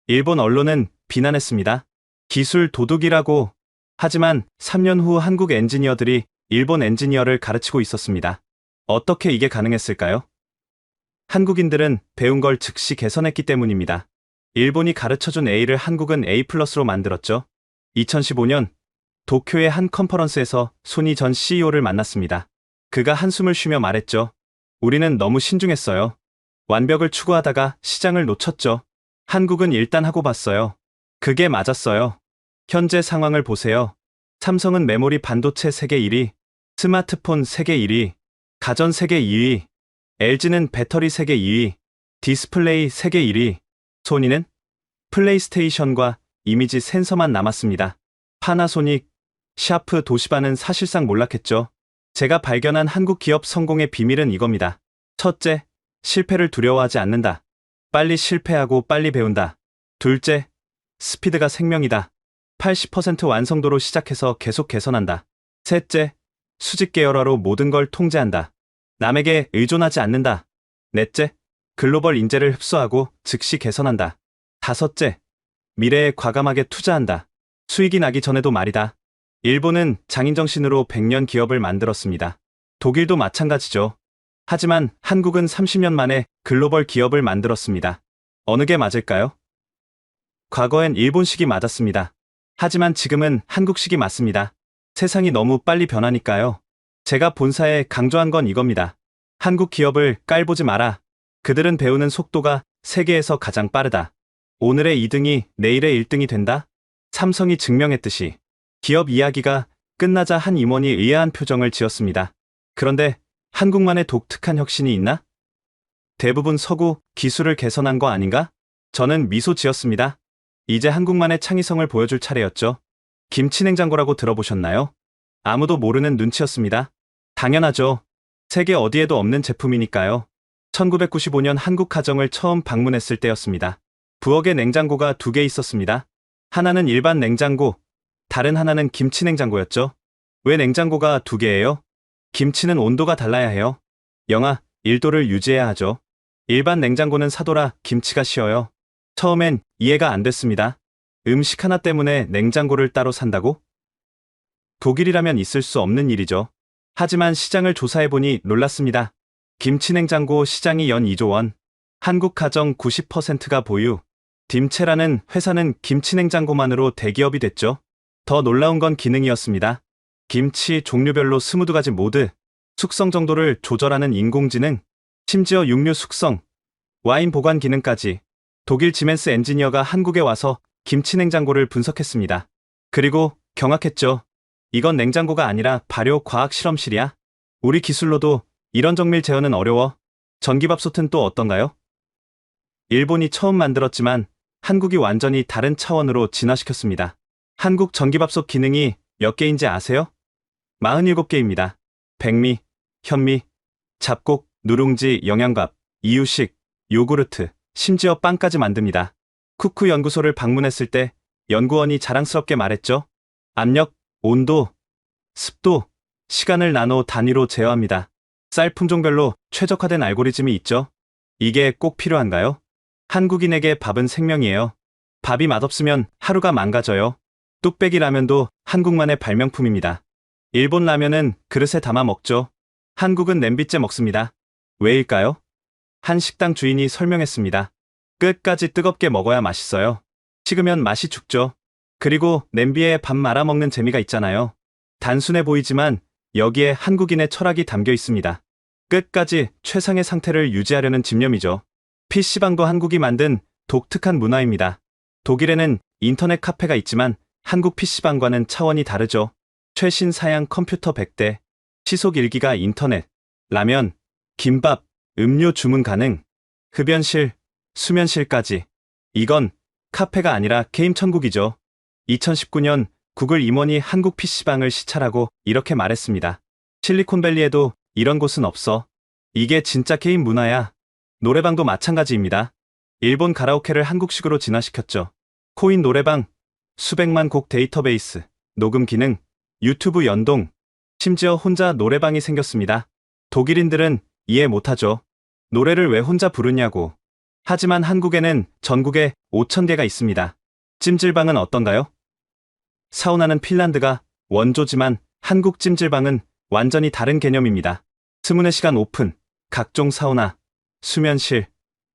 일본 언론은 비난했습니다. 기술 도둑이라고. 하지만 3년 후 한국 엔지니어들이 일본 엔지니어를 가르치고 있었습니다. 어떻게 이게 가능했을까요? 한국인들은 배운 걸 즉시 개선했기 때문입니다. 일본이 가르쳐준 A를 한국은 A+로 만들었죠. 2015년 도쿄의 한 컨퍼런스에서 소니 전 CEO를 만났습니다. 그가 한숨을 쉬며 말했죠. 우리는 너무 신중했어요. 완벽을 추구하다가 시장을 놓쳤죠. 한국은 일단 하고 봤어요. 그게 맞았어요. 현재 상황을 보세요. 삼성은 메모리 반도체 세계 1위, 스마트폰 세계 1위, 가전 세계 2위, LG는 배터리 세계 2위, 디스플레이 세계 1위, 소니는 플레이스테이션과 이미지 센서만 남았습니다. 파나소닉, 샤프, 도시바는 사실상 몰락했죠. 제가 발견한 한국 기업 성공의 비밀은 이겁니다. 첫째, 실패를 두려워하지 않는다. 빨리 실패하고 빨리 배운다. 둘째, 스피드가 생명이다. 80% 완성도로 시작해서 계속 개선한다. 셋째, 수직 계열화로 모든 걸 통제한다. 남에게 의존하지 않는다. 넷째, 글로벌 인재를 흡수하고 즉시 개선한다. 다섯째, 미래에 과감하게 투자한다. 수익이 나기 전에도 말이다. 일본은 장인정신으로 100년 기업을 만들었습니다. 독일도 마찬가지죠. 하지만 한국은 30년 만에 글로벌 기업을 만들었습니다. 어느 게 맞을까요? 과거엔 일본식이 맞았습니다. 하지만 지금은 한국식이 맞습니다. 세상이 너무 빨리 변하니까요. 제가 본사에 강조한 건 이겁니다. 한국 기업을 깔보지 마라. 그들은 배우는 속도가 세계에서 가장 빠르다. 오늘의 2등이 내일의 1등이 된다? 삼성이 증명했듯이. 기업 이야기가 끝나자 한 임원이 의아한 표정을 지었습니다. 그런데 한국만의 독특한 혁신이 있나? 대부분 서구 기술을 개선한 거 아닌가? 저는 미소 지었습니다. 이제 한국만의 창의성을 보여줄 차례였죠. 김치냉장고라고 들어보셨나요? 아무도 모르는 눈치였습니다. 당연하죠. 세계 어디에도 없는 제품이니까요. 1995년 한국 가정을 처음 방문했을 때였습니다. 부엌에 냉장고가 2개 있었습니다. 하나는 일반 냉장고, 다른 하나는 김치냉장고였죠. 왜 냉장고가 2개예요? 김치는 온도가 달라야 해요. 영하 1도를 유지해야 하죠. 일반 냉장고는 사도라 김치가 쉬어요. 처음엔 이해가 안 됐습니다. 음식 하나 때문에 냉장고를 따로 산다고? 독일이라면 있을 수 없는 일이죠. 하지만 시장을 조사해보니 놀랐습니다. 김치냉장고 시장이 연 2조 원. 한국 가정 90%가 보유. 딤체라는 회사는 김치냉장고만으로 대기업이 됐죠. 더 놀라운 건 기능이었습니다. 김치 종류별로 22가지 모드, 숙성 정도를 조절하는 인공지능, 심지어 육류 숙성, 와인 보관 기능까지. 독일 지멘스 엔지니어가 한국에 와서 김치냉장고를 분석했습니다. 그리고 경악했죠. 이건 냉장고가 아니라 발효 과학 실험실이야. 우리 기술로도 이런 정밀 제어는 어려워. 전기밥솥은 또 어떤가요? 일본이 처음 만들었지만 한국이 완전히 다른 차원으로 진화시켰습니다. 한국 전기밥솥 기능이 몇 개인지 아세요? 47개입니다. 백미, 현미, 잡곡, 누룽지, 영양밥, 이유식, 요구르트, 심지어 빵까지 만듭니다. 쿠쿠 연구소를 방문했을 때 연구원이 자랑스럽게 말했죠. 압력, 온도, 습도, 시간을 나노 단위로 제어합니다. 쌀 품종별로 최적화된 알고리즘이 있죠. 이게 꼭 필요한가요? 한국인에게 밥은 생명이에요. 밥이 맛없으면 하루가 망가져요. 뚝배기 라면도 한국만의 발명품입니다. 일본 라면은 그릇에 담아 먹죠. 한국은 냄비째 먹습니다. 왜일까요? 한 식당 주인이 설명했습니다. 끝까지 뜨겁게 먹어야 맛있어요. 식으면 맛이 죽죠. 그리고 냄비에 밥 말아 먹는 재미가 있잖아요. 단순해 보이지만 여기에 한국인의 철학이 담겨 있습니다. 끝까지 최상의 상태를 유지하려는 집념이죠. PC방도 한국이 만든 독특한 문화입니다. 독일에는 인터넷 카페가 있지만 한국 PC방과는 차원이 다르죠. 최신 사양 컴퓨터 100대, 시속 1기가 인터넷, 라면, 김밥, 음료 주문 가능, 흡연실, 수면실까지. 이건 카페가 아니라 게임 천국이죠. 2019년 구글 임원이 한국 PC방을 시찰하고 이렇게 말했습니다. 실리콘밸리에도 이런 곳은 없어. 이게 진짜 게임 문화야. 노래방도 마찬가지입니다. 일본 가라오케를 한국식으로 진화시켰죠. 코인 노래방, 수백만 곡 데이터베이스, 녹음 기능, 유튜브 연동, 심지어 혼자 노래방이 생겼습니다. 독일인들은 이해 못하죠. 노래를 왜 혼자 부르냐고. 하지만 한국에는 전국에 5,000개가 있습니다. 찜질방은 어떤가요? 사우나는 핀란드가 원조지만 한국 찜질방은 완전히 다른 개념입니다. 24시간 오픈, 각종 사우나, 수면실,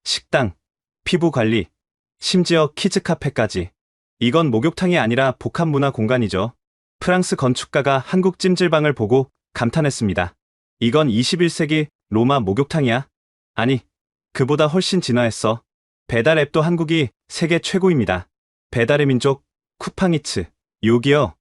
식당, 피부 관리, 심지어 키즈 카페까지. 이건 목욕탕이 아니라 복합 문화 공간이죠. 프랑스 건축가가 한국 찜질방을 보고 감탄했습니다. 이건 21세기 로마 목욕탕이야? 아니, 그보다 훨씬 진화했어. 배달 앱도 한국이 세계 최고입니다. 배달의 민족, 쿠팡이츠, 요기요.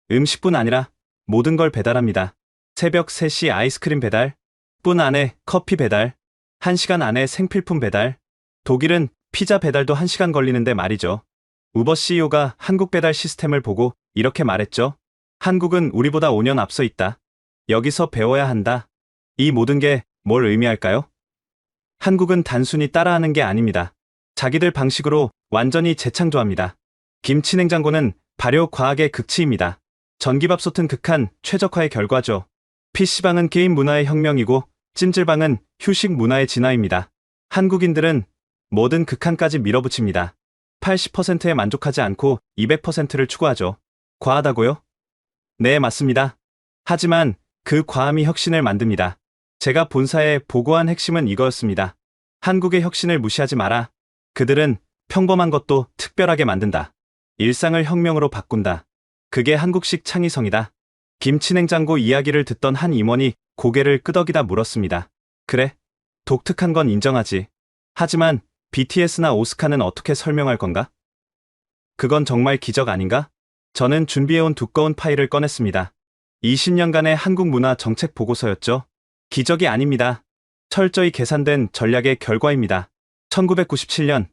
음식뿐 아니라 모든 걸 배달합니다. 새벽 3시 아이스크림 배달, 분 안에 커피 배달, 1시간 안에 생필품 배달. 독일은 피자 배달도 1시간 걸리는데 말이죠. 우버 CEO가 한국 배달 시스템을 보고 이렇게 말했죠. 한국은 우리보다 5년 앞서 있다. 여기서 배워야 한다. 이 모든 게 뭘 의미할까요? 한국은 단순히 따라하는 게 아닙니다. 자기들 방식으로 완전히 재창조합니다. 김치냉장고는 발효 과학의 극치입니다. 전기밥솥은 극한 최적화의 결과죠. PC방은 게임 문화의 혁명이고 찜질방은 휴식 문화의 진화입니다. 한국인들은 뭐든 극한까지 밀어붙입니다. 80%에 만족하지 않고 200%를 추구하죠. 과하다고요? 네, 맞습니다. 하지만 그 과함이 혁신을 만듭니다. 제가 본사에 보고한 핵심은 이거였습니다. 한국의 혁신을 무시하지 마라. 그들은 평범한 것도 특별하게 만든다. 일상을 혁명으로 바꾼다. 그게 한국식 창의성이다. 김치냉장고 이야기를 듣던 한 임원이 고개를 끄덕이다 물었습니다. 그래, 독특한 건 인정하지. 하지만 BTS나 오스카는 어떻게 설명할 건가? 그건 정말 기적 아닌가? 저는 준비해온 두꺼운 파일을 꺼냈습니다. 20년간의 한국 문화 정책 보고서였죠. 기적이 아닙니다. 철저히 계산된 전략의 결과입니다. 1997년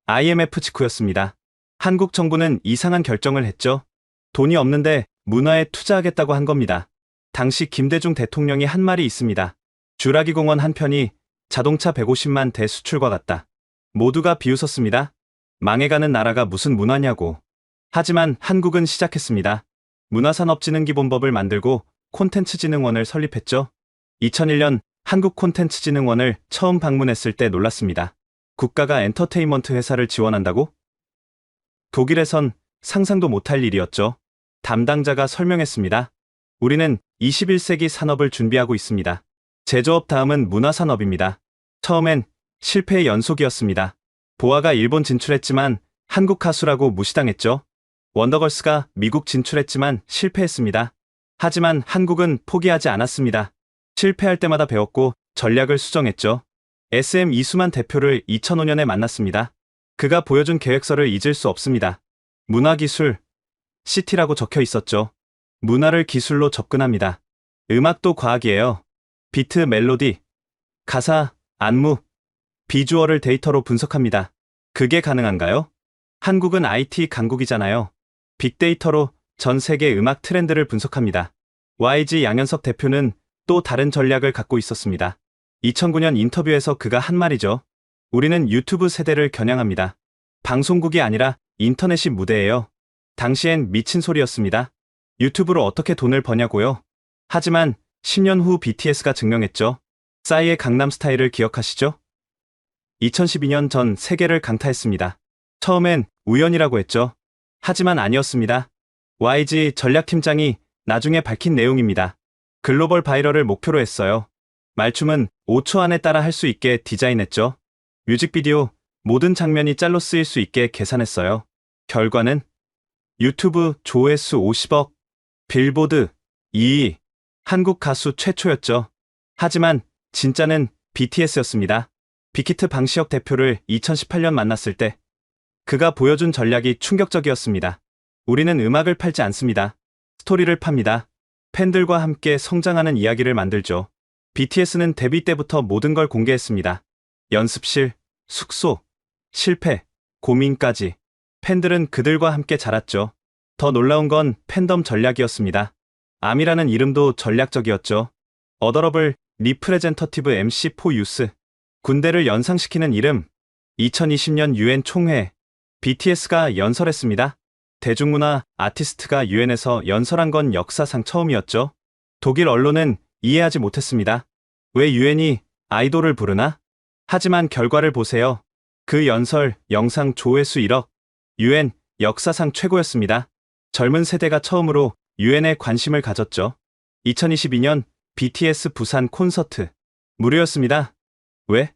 IMF 직후였습니다. 한국 정부는 이상한 결정을 했죠. 돈이 없는데 문화에 투자하겠다고 한 겁니다. 당시 김대중 대통령이 한 말이 있습니다. 주라기 공원 한 편이 자동차 150만 대 수출과 같다. 모두가 비웃었습니다. 망해가는 나라가 무슨 문화냐고. 하지만 한국은 시작했습니다. 문화산업진흥기본법을 만들고 콘텐츠진흥원을 설립했죠. 2001년 한국콘텐츠진흥원을 처음 방문했을 때 놀랐습니다. 국가가 엔터테인먼트 회사를 지원한다고? 독일에선 상상도 못할 일이었죠. 담당자가 설명했습니다. 우리는 21세기 산업을 준비하고 있습니다. 제조업 다음은 문화산업입니다. 처음엔 실패의 연속이었습니다. 보아가 일본 진출했지만 한국 가수라고 무시당했죠. 원더걸스가 미국 진출했지만 실패했습니다. 하지만 한국은 포기하지 않았습니다. 실패할 때마다 배웠고 전략을 수정했죠. SM 이수만 대표를 2005년에 만났습니다. 그가 보여준 계획서를 잊을 수 없습니다. 문화기술, CT라고 적혀 있었죠. 문화를 기술로 접근합니다. 음악도 과학이에요. 비트, 멜로디, 가사, 안무, 비주얼을 데이터로 분석합니다. 그게 가능한가요? 한국은 IT 강국이잖아요. 빅데이터로 전 세계 음악 트렌드를 분석합니다. YG 양현석 대표는 또 다른 전략을 갖고 있었습니다. 2009년 인터뷰에서 그가 한 말이죠. 우리는 유튜브 세대를 겨냥합니다. 방송국이 아니라 인터넷이 무대예요. 당시엔 미친 소리였습니다. 유튜브로 어떻게 돈을 버냐고요? 하지만 10년 후 BTS가 증명했죠. 싸이의 강남 스타일을 기억하시죠? 2012년 전 세계를 강타했습니다. 처음엔 우연이라고 했죠. 하지만 아니었습니다. YG 전략팀장이 나중에 밝힌 내용입니다. 글로벌 바이럴을 목표로 했어요. 말춤은 5초 안에 따라 할 수 있게 디자인했죠. 뮤직비디오 모든 장면이 짤로 쓰일 수 있게 계산했어요. 결과는 유튜브 조회수 50억, 빌보드 2위, 한국 가수 최초였죠. 하지만 진짜는 BTS였습니다. 빅히트 방시혁 대표를 2018년 만났을 때 그가 보여준 전략이 충격적이었습니다. 우리는 음악을 팔지 않습니다. 스토리를 팝니다. 팬들과 함께 성장하는 이야기를 만들죠. BTS는 데뷔 때부터 모든 걸 공개했습니다. 연습실, 숙소, 실패, 고민까지. 팬들은 그들과 함께 자랐죠. 더 놀라운 건 팬덤 전략이었습니다. 아미라는 이름도 전략적이었죠. 어더러블 리프레젠터티브 MC4 유스. 군대를 연상시키는 이름. 2020년 UN 총회. BTS가 연설했습니다. 대중문화 아티스트가 UN에서 연설한 건 역사상 처음이었죠. 독일 언론은 이해하지 못했습니다. 왜 UN이 아이돌을 부르나? 하지만 결과를 보세요. 그 연설 영상 조회수 1억. UN 역사상 최고였습니다. 젊은 세대가 처음으로 UN에 관심을 가졌죠. 2022년 BTS 부산 콘서트. 무료였습니다. 왜?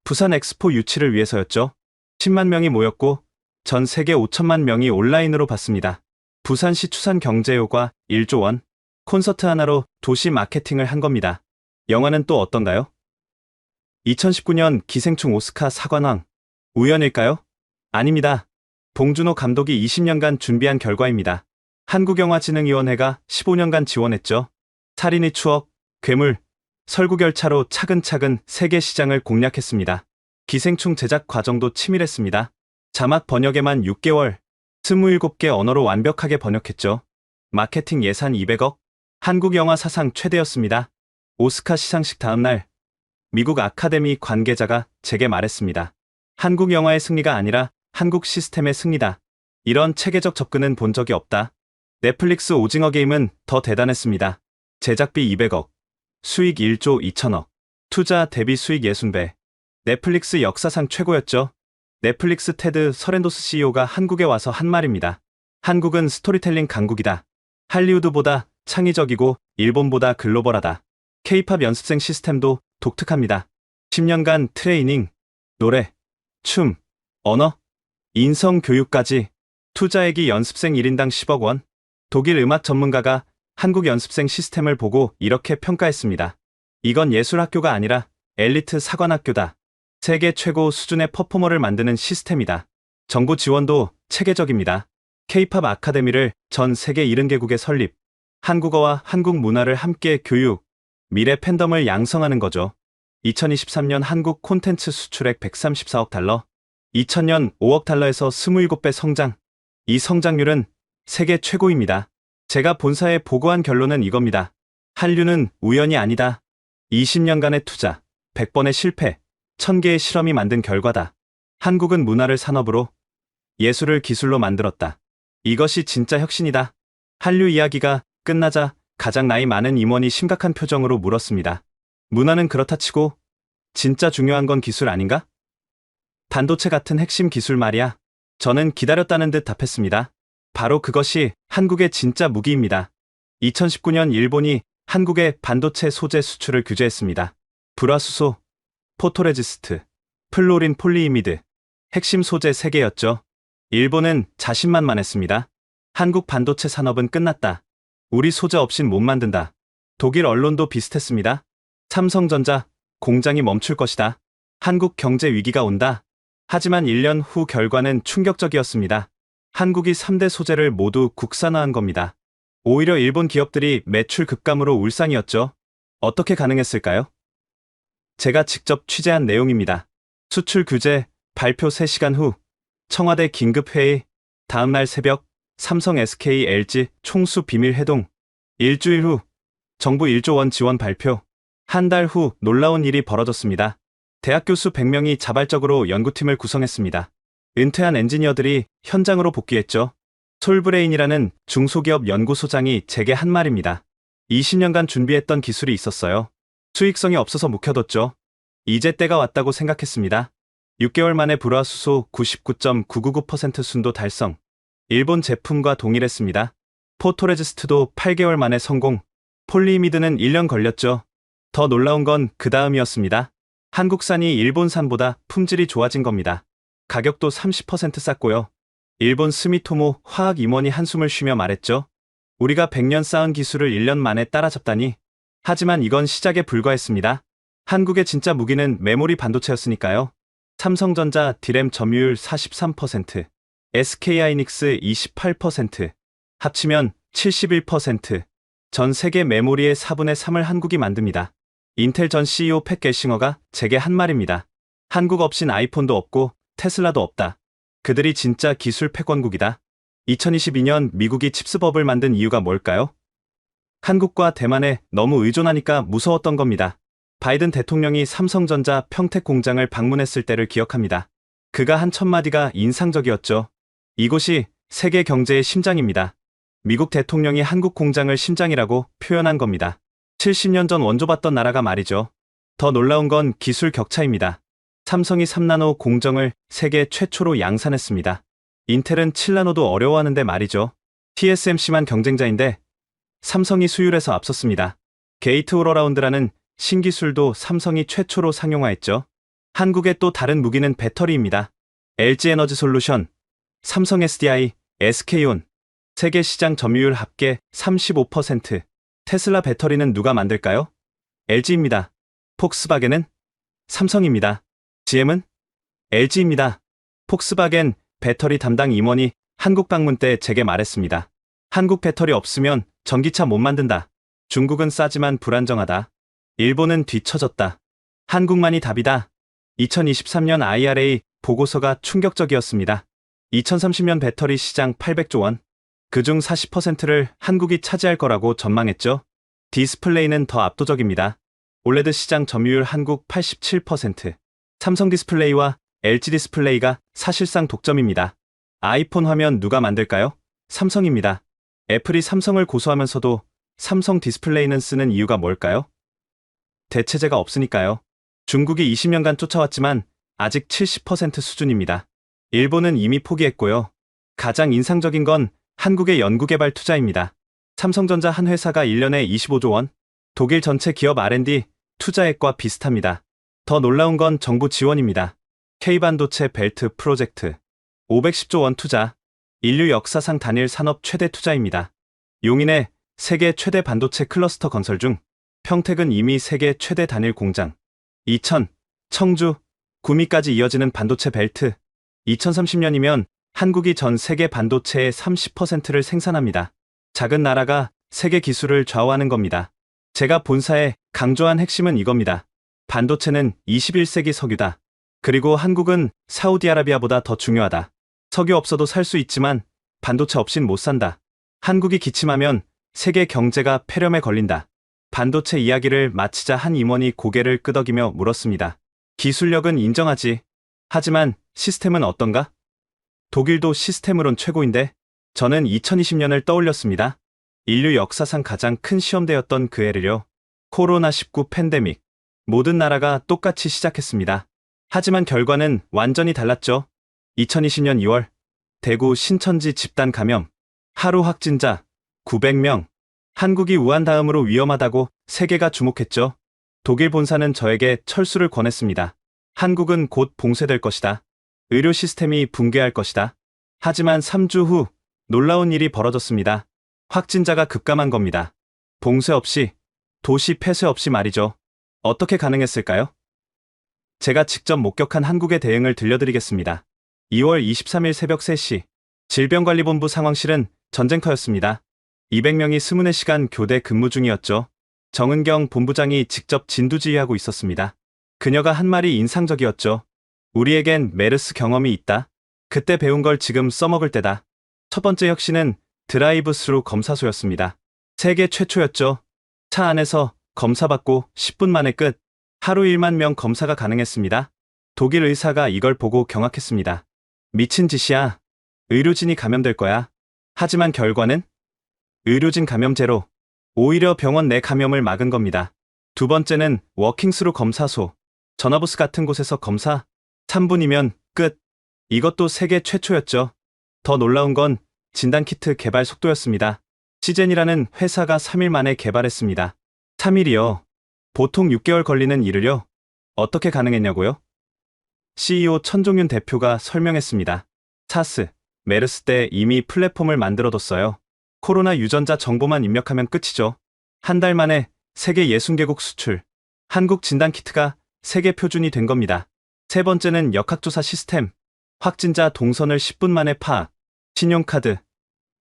부산 엑스포 유치를 위해서였죠. 10만 명이 모였고 전 세계 5천만 명이 온라인으로 봤습니다. 부산시 추산 경제효과 1조 원. 콘서트 하나로 도시 마케팅을 한 겁니다. 영화는 또 어떤가요? 2019년 기생충 오스카 사관왕. 우연일까요? 아닙니다. 봉준호 감독이 20년간 준비한 결과입니다. 한국영화진흥위원회가 15년간 지원했죠. 살인의 추억, 괴물, 설국열차로 차근차근 세계 시장을 공략했습니다. 기생충 제작 과정도 치밀했습니다. 자막 번역에만 6개월, 27개 언어로 완벽하게 번역했죠. 마케팅 예산 200억, 한국 영화 사상 최대였습니다. 오스카 시상식 다음날 미국 아카데미 관계자가 제게 말했습니다. 한국 영화의 승리가 아니라 한국 시스템의 승리다. 이런 체계적 접근은 본 적이 없다. 넷플릭스 오징어 게임은 더 대단했습니다. 제작비 200억, 수익 1조 2천억, 투자 대비 수익 60배. 넷플릭스 역사상 최고였죠. 넷플릭스 테드 서렌도스 CEO가 한국에 와서 한 말입니다. 한국은 스토리텔링 강국이다. 할리우드보다 창의적이고 일본보다 글로벌하다. K-팝 연습생 시스템도 독특합니다. 10년간 트레이닝, 노래, 춤, 언어, 인성 교육까지. 투자액이 연습생 1인당 10억 원. 독일 음악 전문가가 한국 연습생 시스템을 보고 이렇게 평가했습니다. 이건 예술학교가 아니라 엘리트 사관학교다. 세계 최고 수준의 퍼포머를 만드는 시스템이다. 정부 지원도 체계적입니다. K-팝 아카데미를 전 세계 70개국에 설립. 한국어와 한국 문화를 함께 교육, 미래 팬덤을 양성하는 거죠. 2023년 한국 콘텐츠 수출액 134억 달러. 2000년 5억 달러에서 27배 성장. 이 성장률은 세계 최고입니다. 제가 본사에 보고한 결론은 이겁니다. 한류는 우연이 아니다. 20년간의 투자, 100번의 실패, 1000개의 실험이 만든 결과다. 한국은 문화를 산업으로, 예술을 기술로 만들었다. 이것이 진짜 혁신이다. 한류 이야기가 끝나자 가장 나이 많은 임원이 심각한 표정으로 물었습니다. 문화는 그렇다 치고 진짜 중요한 건 기술 아닌가? 반도체 같은 핵심 기술 말이야. 저는 기다렸다는 듯 답했습니다. 바로 그것이 한국의 진짜 무기입니다. 2019년 일본이 한국의 반도체 소재 수출을 규제했습니다. 불화수소, 포토레지스트, 플로린 폴리이미드, 핵심 소재 3개였죠. 일본은 자신만만했습니다. 한국 반도체 산업은 끝났다. 우리 소재 없인 못 만든다. 독일 언론도 비슷했습니다. 삼성전자, 공장이 멈출 것이다. 한국 경제 위기가 온다. 하지만 1년 후 결과는 충격적이었습니다. 한국이 3대 소재를 모두 국산화한 겁니다. 오히려 일본 기업들이 매출 급감으로 울상이었죠. 어떻게 가능했을까요? 제가 직접 취재한 내용입니다. 수출 규제 발표 3시간 후 청와대 긴급회의, 다음날 새벽 삼성, SK, LG 총수 비밀 회동. 일주일 후 정부 1조 원 지원 발표. 한 달 후 놀라운 일이 벌어졌습니다. 대학 교수 100명이 자발적으로 연구팀을 구성했습니다. 은퇴한 엔지니어들이 현장으로 복귀했죠. 솔브레인이라는 중소기업 연구소장이 제게 한 말입니다. 20년간 준비했던 기술이 있었어요. 수익성이 없어서 묵혀뒀죠. 이제 때가 왔다고 생각했습니다. 6개월 만에 불화수소 99.999% 순도 달성. 일본 제품과 동일했습니다. 포토레지스트도 8개월 만에 성공. 폴리이미드는 1년 걸렸죠. 더 놀라운 건 그 다음이었습니다. 한국산이 일본산보다 품질이 좋아진 겁니다. 가격도 30% 쌌고요. 일본 스미토모 화학 임원이 한숨을 쉬며 말했죠. 우리가 100년 쌓은 기술을 1년 만에 따라잡다니. 하지만 이건 시작에 불과했습니다. 한국의 진짜 무기는 메모리 반도체였으니까요. 삼성전자 디램 점유율 43%, SK하이닉스 28%, 합치면 71%, 전 세계 메모리의 4분의 3을 한국이 만듭니다. 인텔 전 CEO 팻 게싱어가 제게 한 말입니다. 한국 없인 아이폰도 없고 테슬라도 없다. 그들이 진짜 기술 패권국이다. 2022년 미국이 칩스법을 만든 이유가 뭘까요? 한국과 대만에 너무 의존하니까 무서웠던 겁니다. 바이든 대통령이 삼성전자 평택 공장을 방문했을 때를 기억합니다. 그가 한 첫마디가 인상적이었죠. 이곳이 세계 경제의 심장입니다. 미국 대통령이 한국 공장을 심장이라고 표현한 겁니다. 70년 전 원조받던 나라가 말이죠. 더 놀라운 건 기술 격차입니다. 삼성이 3나노 공정을 세계 최초로 양산했습니다. 인텔은 7나노도 어려워하는데 말이죠. TSMC만 경쟁자인데 삼성이 수율에서 앞섰습니다. 게이트 올어라운드라는 신기술도 삼성이 최초로 상용화했죠. 한국의 또 다른 무기는 배터리입니다. LG에너지솔루션, 삼성 SDI, SK온, 세계 시장 점유율 합계 35%. 테슬라 배터리는 누가 만들까요? LG입니다. 폭스바겐은? 삼성입니다. GM은? LG입니다. 폭스바겐 배터리 담당 임원이 한국 방문 때 제게 말했습니다. 한국 배터리 없으면 전기차 못 만든다. 중국은 싸지만 불안정하다. 일본은 뒤처졌다. 한국만이 답이다. 2023년 IRA 보고서가 충격적이었습니다. 2030년 배터리 시장 800조 원. 그중 40%를 한국이 차지할 거라고 전망했죠. 디스플레이는 더 압도적입니다. 올레드 시장 점유율 한국 87%. 삼성 디스플레이와 LG 디스플레이가 사실상 독점입니다. 아이폰 화면 누가 만들까요? 삼성입니다. 애플이 삼성을 고소하면서도 삼성 디스플레이는 쓰는 이유가 뭘까요? 대체제가 없으니까요. 중국이 20년간 쫓아왔지만 아직 70% 수준입니다. 일본은 이미 포기했고요. 가장 인상적인 건 한국의 연구개발 투자입니다. 삼성전자 한 회사가 1년에 25조 원, 독일 전체 기업 R&D 투자액과 비슷합니다. 더 놀라운 건 정부 지원입니다. K반도체 벨트 프로젝트, 510조 원 투자, 인류 역사상 단일 산업 최대 투자입니다. 용인에 세계 최대 반도체 클러스터 건설 중, 평택은 이미 세계 최대 단일 공장, 이천, 청주, 구미까지 이어지는 반도체 벨트, 2030년이면 한국이 전 세계 반도체의 30%를 생산합니다. 작은 나라가 세계 기술을 좌우하는 겁니다. 제가 본사에 강조한 핵심은 이겁니다. 반도체는 21세기 석유다. 그리고 한국은 사우디아라비아보다 더 중요하다. 석유 없어도 살 수 있지만 반도체 없인 못 산다. 한국이 기침하면 세계 경제가 폐렴에 걸린다. 반도체 이야기를 마치자 한 임원이 고개를 끄덕이며 물었습니다. 기술력은 인정하지. 하지만 시스템은 어떤가? 독일도 시스템으론 최고인데. 저는 2020년을 떠올렸습니다. 인류 역사상 가장 큰 시험대였던 그 해를요. 코로나19 팬데믹. 모든 나라가 똑같이 시작했습니다. 하지만 결과는 완전히 달랐죠. 2020년 2월 대구 신천지 집단 감염. 하루 확진자 900명. 한국이 우한 다음으로 위험하다고 세계가 주목했죠. 독일 본사는 저에게 철수를 권했습니다. 한국은 곧 봉쇄될 것이다. 의료 시스템이 붕괴할 것이다. 하지만 3주 후 놀라운 일이 벌어졌습니다. 확진자가 급감한 겁니다. 봉쇄 없이, 도시 폐쇄 없이 말이죠. 어떻게 가능했을까요? 제가 직접 목격한 한국의 대응을 들려드리겠습니다. 2월 23일 새벽 3시, 질병관리본부 상황실은 전쟁터였습니다. 200명이 24시간 교대 근무 중이었죠. 정은경 본부장이 직접 진두지휘하고 있었습니다. 그녀가 한 말이 인상적이었죠. 우리에겐 메르스 경험이 있다. 그때 배운 걸 지금 써먹을 때다. 첫 번째 혁신은 드라이브스루 검사소였습니다. 세계 최초였죠. 차 안에서 검사받고 10분 만에 끝. 하루 1만 명 검사가 가능했습니다. 독일 의사가 이걸 보고 경악했습니다. 미친 짓이야. 의료진이 감염될 거야. 하지만 결과는? 의료진 감염 제로. 오히려 병원 내 감염을 막은 겁니다. 두 번째는 워킹스루 검사소. 전화부스 같은 곳에서 검사. 3분이면 끝. 이것도 세계 최초였죠. 더 놀라운 건 진단키트 개발 속도였습니다. 시젠이라는 회사가 3일 만에 개발했습니다. 3일이요. 보통 6개월 걸리는 일을요. 어떻게 가능했냐고요? CEO 천종윤 대표가 설명했습니다. 사스, 메르스 때 이미 플랫폼을 만들어뒀어요. 코로나 유전자 정보만 입력하면 끝이죠. 한 달 만에 세계 60개국 수출. 한국 진단키트가 세계 표준이 된 겁니다. 세 번째는 역학조사 시스템. 확진자 동선을 10분 만에 파악. 신용카드,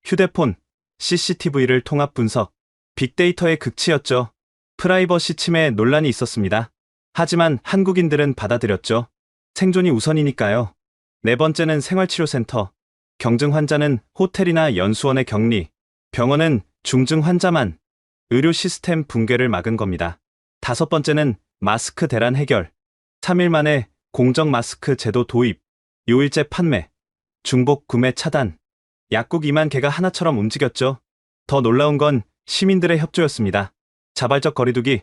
휴대폰, CCTV를 통합 분석. 빅데이터의 극치였죠. 프라이버시 침해 논란이 있었습니다. 하지만 한국인들은 받아들였죠. 생존이 우선이니까요. 네 번째는 생활치료센터. 경증 환자는 호텔이나 연수원에 격리. 병원은 중증 환자만. 의료 시스템 붕괴를 막은 겁니다. 다섯 번째는 마스크 대란 해결. 3일 만에 공정 마스크 제도 도입. 요일제 판매. 중복 구매 차단. 약국 2만 개가 하나처럼 움직였죠. 더 놀라운 건 시민들의 협조였습니다. 자발적 거리두기,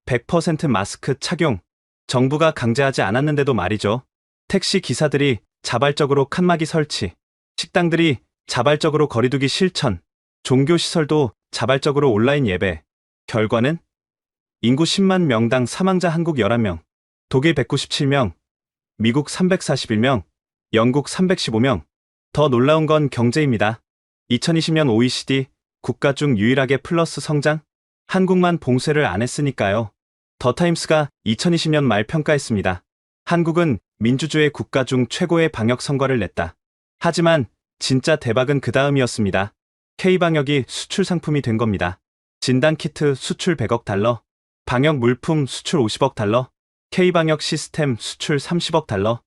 100% 마스크 착용. 정부가 강제하지 않았는데도 말이죠. 택시 기사들이 자발적으로 칸막이 설치. 식당들이 자발적으로 거리두기 실천. 종교시설도 자발적으로 온라인 예배. 결과는 인구 10만 명당 사망자 한국 11명, 독일 197명, 미국 341명, 영국 315명. 더 놀라운 건 경제입니다. 2020년 OECD 국가 중 유일하게 플러스 성장? 한국만 봉쇄를 안 했으니까요. 더타임스가 2020년 말 평가했습니다. 한국은 민주주의 국가 중 최고의 방역 성과를 냈다. 하지만 진짜 대박은 그 다음이었습니다. K방역이 수출 상품이 된 겁니다. 진단키트 수출 100억 달러, 방역 물품 수출 50억 달러, K방역 시스템 수출 30억 달러,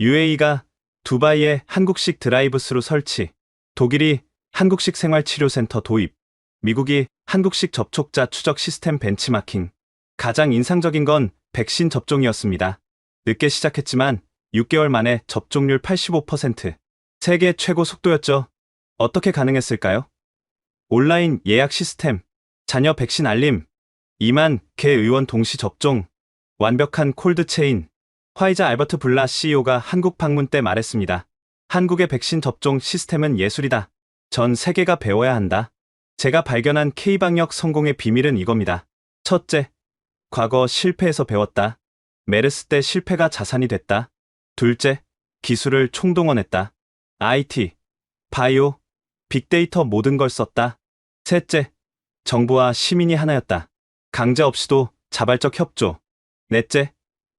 UAE가 두바이에 한국식 드라이브스루 설치, 독일이 한국식 생활치료센터 도입, 미국이 한국식 접촉자 추적 시스템 벤치마킹. 가장 인상적인 건 백신 접종이었습니다. 늦게 시작했지만 6개월 만에 접종률 85%. 세계 최고 속도였죠. 어떻게 가능했을까요? 온라인 예약 시스템, 자녀 백신 알림, 2만 개 의원 동시 접종, 완벽한 콜드체인. 화이자 알버트 블라 CEO가 한국 방문 때 말했습니다. 한국의 백신 접종 시스템은 예술이다. 전 세계가 배워야 한다. 제가 발견한 K방역 성공의 비밀은 이겁니다. 첫째, 과거 실패에서 배웠다. 메르스 때 실패가 자산이 됐다. 둘째, 기술을 총동원했다. IT, 바이오, 빅데이터 모든 걸 썼다. 셋째, 정부와 시민이 하나였다. 강제 없이도 자발적 협조. 넷째,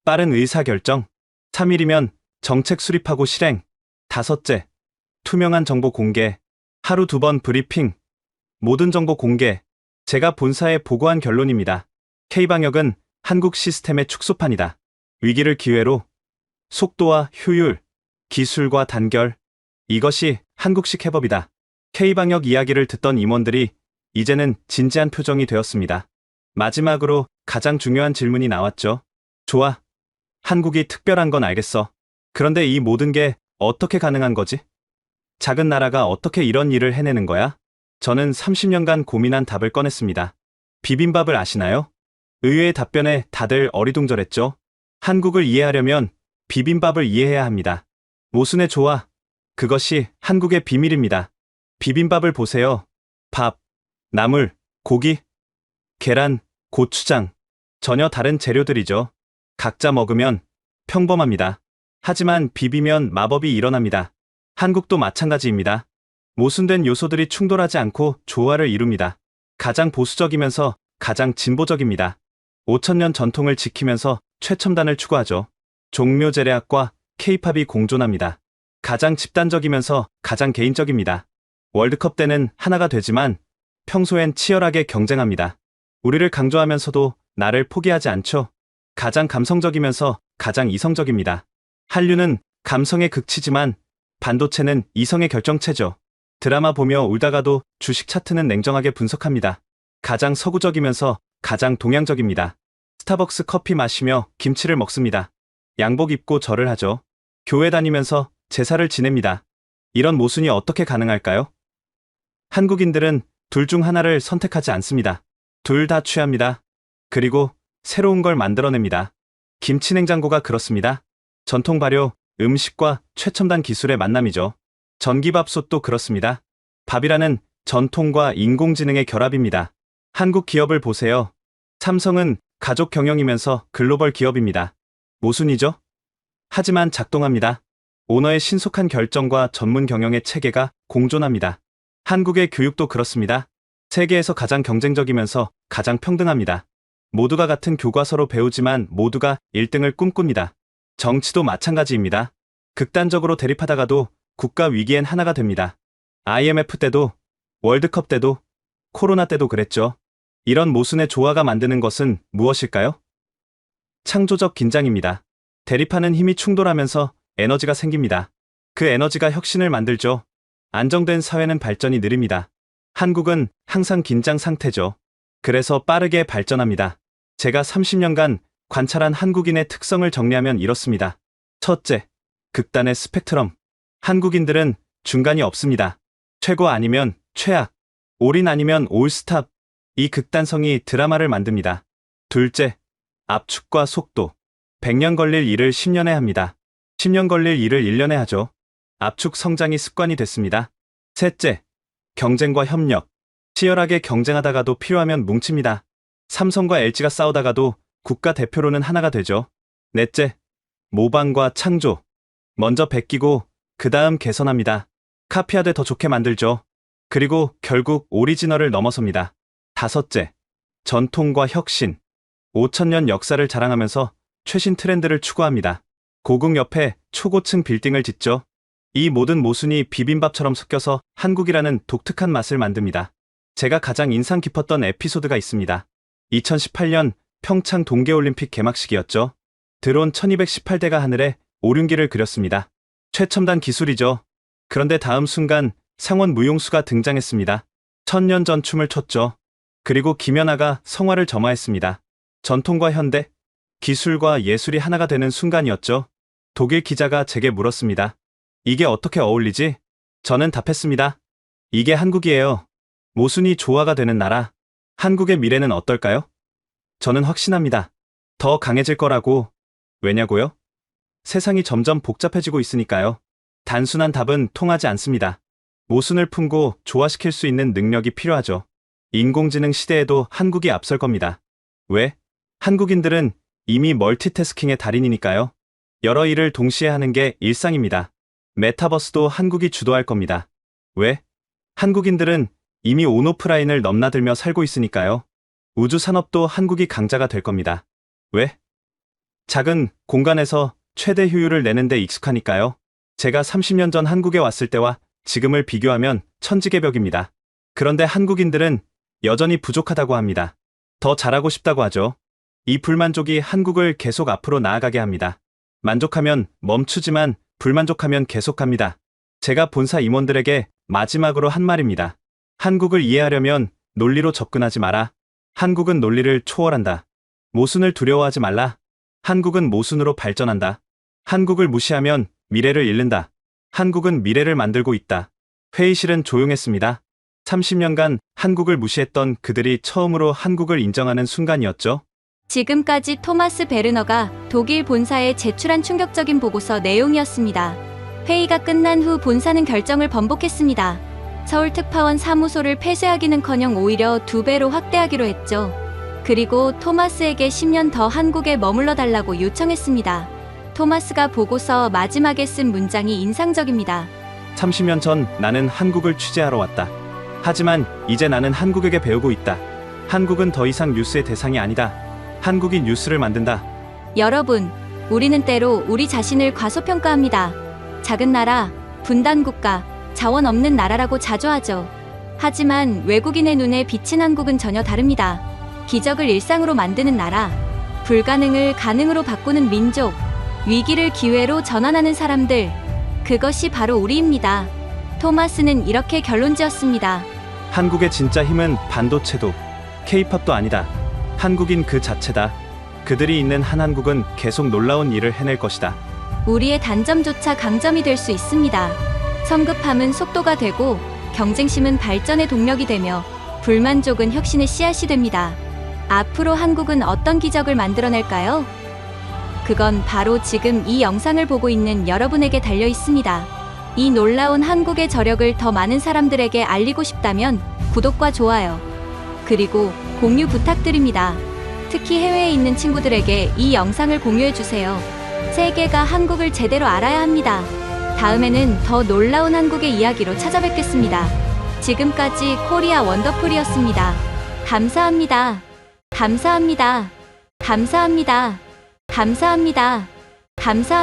빠른 의사결정. 3일이면 정책 수립하고 실행. 다섯째, 투명한 정보 공개. 하루 2번 브리핑. 모든 정보 공개. 제가 본사에 보고한 결론입니다. K방역은 한국 시스템의 축소판이다. 위기를 기회로. 속도와 효율, 기술과 단결. 이것이 한국식 해법이다. K방역 이야기를 듣던 임원들이 이제는 진지한 표정이 되었습니다. 마지막으로 가장 중요한 질문이 나왔죠. 좋아. 한국이 특별한 건 알겠어. 그런데 이 모든 게 어떻게 가능한 거지? 작은 나라가 어떻게 이런 일을 해내는 거야? 저는 30년간 고민한 답을 꺼냈습니다. 비빔밥을 아시나요? 의외의 답변에 다들 어리둥절했죠. 한국을 이해하려면 비빔밥을 이해해야 합니다. 모순의 조화. 그것이 한국의 비밀입니다. 비빔밥을 보세요. 밥, 나물, 고기, 계란, 고추장. 전혀 다른 재료들이죠. 각자 먹으면 평범합니다. 하지만 비비면 마법이 일어납니다. 한국도 마찬가지입니다. 모순된 요소들이 충돌하지 않고 조화를 이룹니다. 가장 보수적이면서 가장 진보적입니다. 5,000년 전통을 지키면서 최첨단을 추구하죠. 종묘제례학과 K-팝이 공존합니다. 가장 집단적이면서 가장 개인적입니다. 월드컵 때는 하나가 되지만 평소엔 치열하게 경쟁합니다. 우리를 강조하면서도 나를 포기하지 않죠. 가장 감성적이면서 가장 이성적입니다. 한류는 감성의 극치지만 반도체는 이성의 결정체죠. 드라마 보며 울다가도 주식 차트는 냉정하게 분석합니다. 가장 서구적이면서 가장 동양적입니다. 스타벅스 커피 마시며 김치를 먹습니다. 양복 입고 절을 하죠. 교회 다니면서 제사를 지냅니다. 이런 모순이 어떻게 가능할까요? 한국인들은 둘 중 하나를 선택하지 않습니다. 둘 다 취합니다. 그리고 새로운 걸 만들어냅니다. 김치냉장고가 그렇습니다. 전통 발효, 음식과 최첨단 기술의 만남이죠. 전기밥솥도 그렇습니다. 밥이라는 전통과 인공지능의 결합입니다. 한국 기업을 보세요. 삼성은 가족 경영이면서 글로벌 기업입니다. 모순이죠? 하지만 작동합니다. 오너의 신속한 결정과 전문 경영의 체계가 공존합니다. 한국의 교육도 그렇습니다. 세계에서 가장 경쟁적이면서 가장 평등합니다. 모두가 같은 교과서로 배우지만 모두가 1등을 꿈꿉니다. 정치도 마찬가지입니다. 극단적으로 대립하다가도 국가 위기엔 하나가 됩니다. IMF 때도, 월드컵 때도, 코로나 때도 그랬죠. 이런 모순의 조화가 만드는 것은 무엇일까요? 창조적 긴장입니다. 대립하는 힘이 충돌하면서 에너지가 생깁니다. 그 에너지가 혁신을 만들죠. 안정된 사회는 발전이 느립니다. 한국은 항상 긴장 상태죠. 그래서 빠르게 발전합니다. 제가 30년간 관찰한 한국인의 특성을 정리하면 이렇습니다. 첫째, 극단의 스펙트럼. 한국인들은 중간이 없습니다. 최고 아니면 최악, 올인 아니면 올스탑. 이 극단성이 드라마를 만듭니다. 둘째, 압축과 속도. 100년 걸릴 일을 10년에 합니다. 10년 걸릴 일을 1년에 하죠. 압축 성장이 습관이 됐습니다. 셋째, 경쟁과 협력. 치열하게 경쟁하다가도 필요하면 뭉칩니다. 삼성과 LG가 싸우다가도 국가대표로는 하나가 되죠. 넷째, 모방과 창조. 먼저 베끼고 그 다음 개선합니다. 카피하되 더 좋게 만들죠. 그리고 결국 오리지널을 넘어섭니다. 다섯째, 전통과 혁신. 5,000년 역사를 자랑하면서 최신 트렌드를 추구합니다. 고궁 옆에 초고층 빌딩을 짓죠. 이 모든 모순이 비빔밥처럼 섞여서 한국이라는 독특한 맛을 만듭니다. 제가 가장 인상 깊었던 에피소드가 있습니다. 2018년 평창 동계올림픽 개막식이었죠. 드론 1218대가 하늘에 오륜기를 그렸습니다. 최첨단 기술이죠. 그런데 다음 순간 상원 무용수가 등장했습니다. 1000년 전 춤을 췄죠. 그리고 김연아가 성화를 점화했습니다. 전통과 현대, 기술과 예술이 하나가 되는 순간이었죠. 독일 기자가 제게 물었습니다. 이게 어떻게 어울리지? 저는 답했습니다. 이게 한국이에요. 모순이 조화가 되는 나라. 한국의 미래는 어떨까요? 저는 확신합니다. 더 강해질 거라고. 왜냐고요? 세상이 점점 복잡해지고 있으니까요. 단순한 답은 통하지 않습니다. 모순을 품고 조화시킬 수 있는 능력이 필요하죠. 인공지능 시대에도 한국이 앞설 겁니다. 왜? 한국인들은 이미 멀티태스킹의 달인이니까요. 여러 일을 동시에 하는 게 일상입니다. 메타버스도 한국이 주도할 겁니다. 왜? 한국인들은 이미 온오프라인을 넘나들며 살고 있으니까요. 우주 산업도 한국이 강자가 될 겁니다. 왜? 작은 공간에서 최대 효율을 내는 데 익숙하니까요. 제가 30년 전 한국에 왔을 때와 지금을 비교하면 천지개벽입니다. 그런데 한국인들은 여전히 부족하다고 합니다. 더 잘하고 싶다고 하죠. 이 불만족이 한국을 계속 앞으로 나아가게 합니다. 만족하면 멈추지만 불만족하면 계속합니다. 제가 본사 임원들에게 마지막으로 한 말입니다. 한국을 이해하려면 논리로 접근하지 마라. 한국은 논리를 초월한다. 모순을 두려워하지 말라. 한국은 모순으로 발전한다. 한국을 무시하면 미래를 잃는다. 한국은 미래를 만들고 있다. 회의실은 조용했습니다. 30년간 한국을 무시했던 그들이 처음으로 한국을 인정하는 순간이었죠. 지금까지 토마스 베르너가 독일 본사에 제출한 충격적인 보고서 내용이었습니다. 회의가 끝난 후 본사는 결정을 번복했습니다. 서울특파원 사무소를 폐쇄하기는커녕 오히려 2배로 확대하기로 했죠. 그리고 토마스에게 10년 더 한국에 머물러 달라고 요청했습니다. 토마스가 보고서 마지막에 쓴 문장이 인상적입니다. 30년 전 나는 한국을 취재하러 왔다. 하지만 이제 나는 한국에게 배우고 있다. 한국은 더 이상 뉴스의 대상이 아니다. 한국이 뉴스를 만든다. 여러분, 우리는 때로 우리 자신을 과소평가합니다. 작은 나라, 분단국가, 자원 없는 나라라고 자주 하죠. 하지만 외국인의 눈에 비친 한국은 전혀 다릅니다. 기적을 일상으로 만드는 나라, 불가능을 가능으로 바꾸는 민족, 위기를 기회로 전환하는 사람들, 그것이 바로 우리입니다. 토마스는 이렇게 결론지었습니다. 한국의 진짜 힘은 반도체도 K-팝도 아니다. 한국인 그 자체다. 그들이 있는 한 한국은 계속 놀라운 일을 해낼 것이다. 우리의 단점조차 강점이 될 수 있습니다. 성급함은 속도가 되고 경쟁심은 발전의 동력이 되며 불만족은 혁신의 씨앗이 됩니다. 앞으로 한국은 어떤 기적을 만들어낼까요? 그건 바로 지금 이 영상을 보고 있는 여러분에게 달려 있습니다. 이 놀라운 한국의 저력을 더 많은 사람들에게 알리고 싶다면 구독과 좋아요, 그리고 공유 부탁드립니다. 특히 해외에 있는 친구들에게 이 영상을 공유해주세요. 세계가 한국을 제대로 알아야 합니다. 다음에는 더 놀라운 한국의 이야기로 찾아뵙겠습니다. 지금까지 코리아 원더풀이었습니다. 감사합니다. 감사합니다. 감사합니다. 감사합니다. 감사합니다.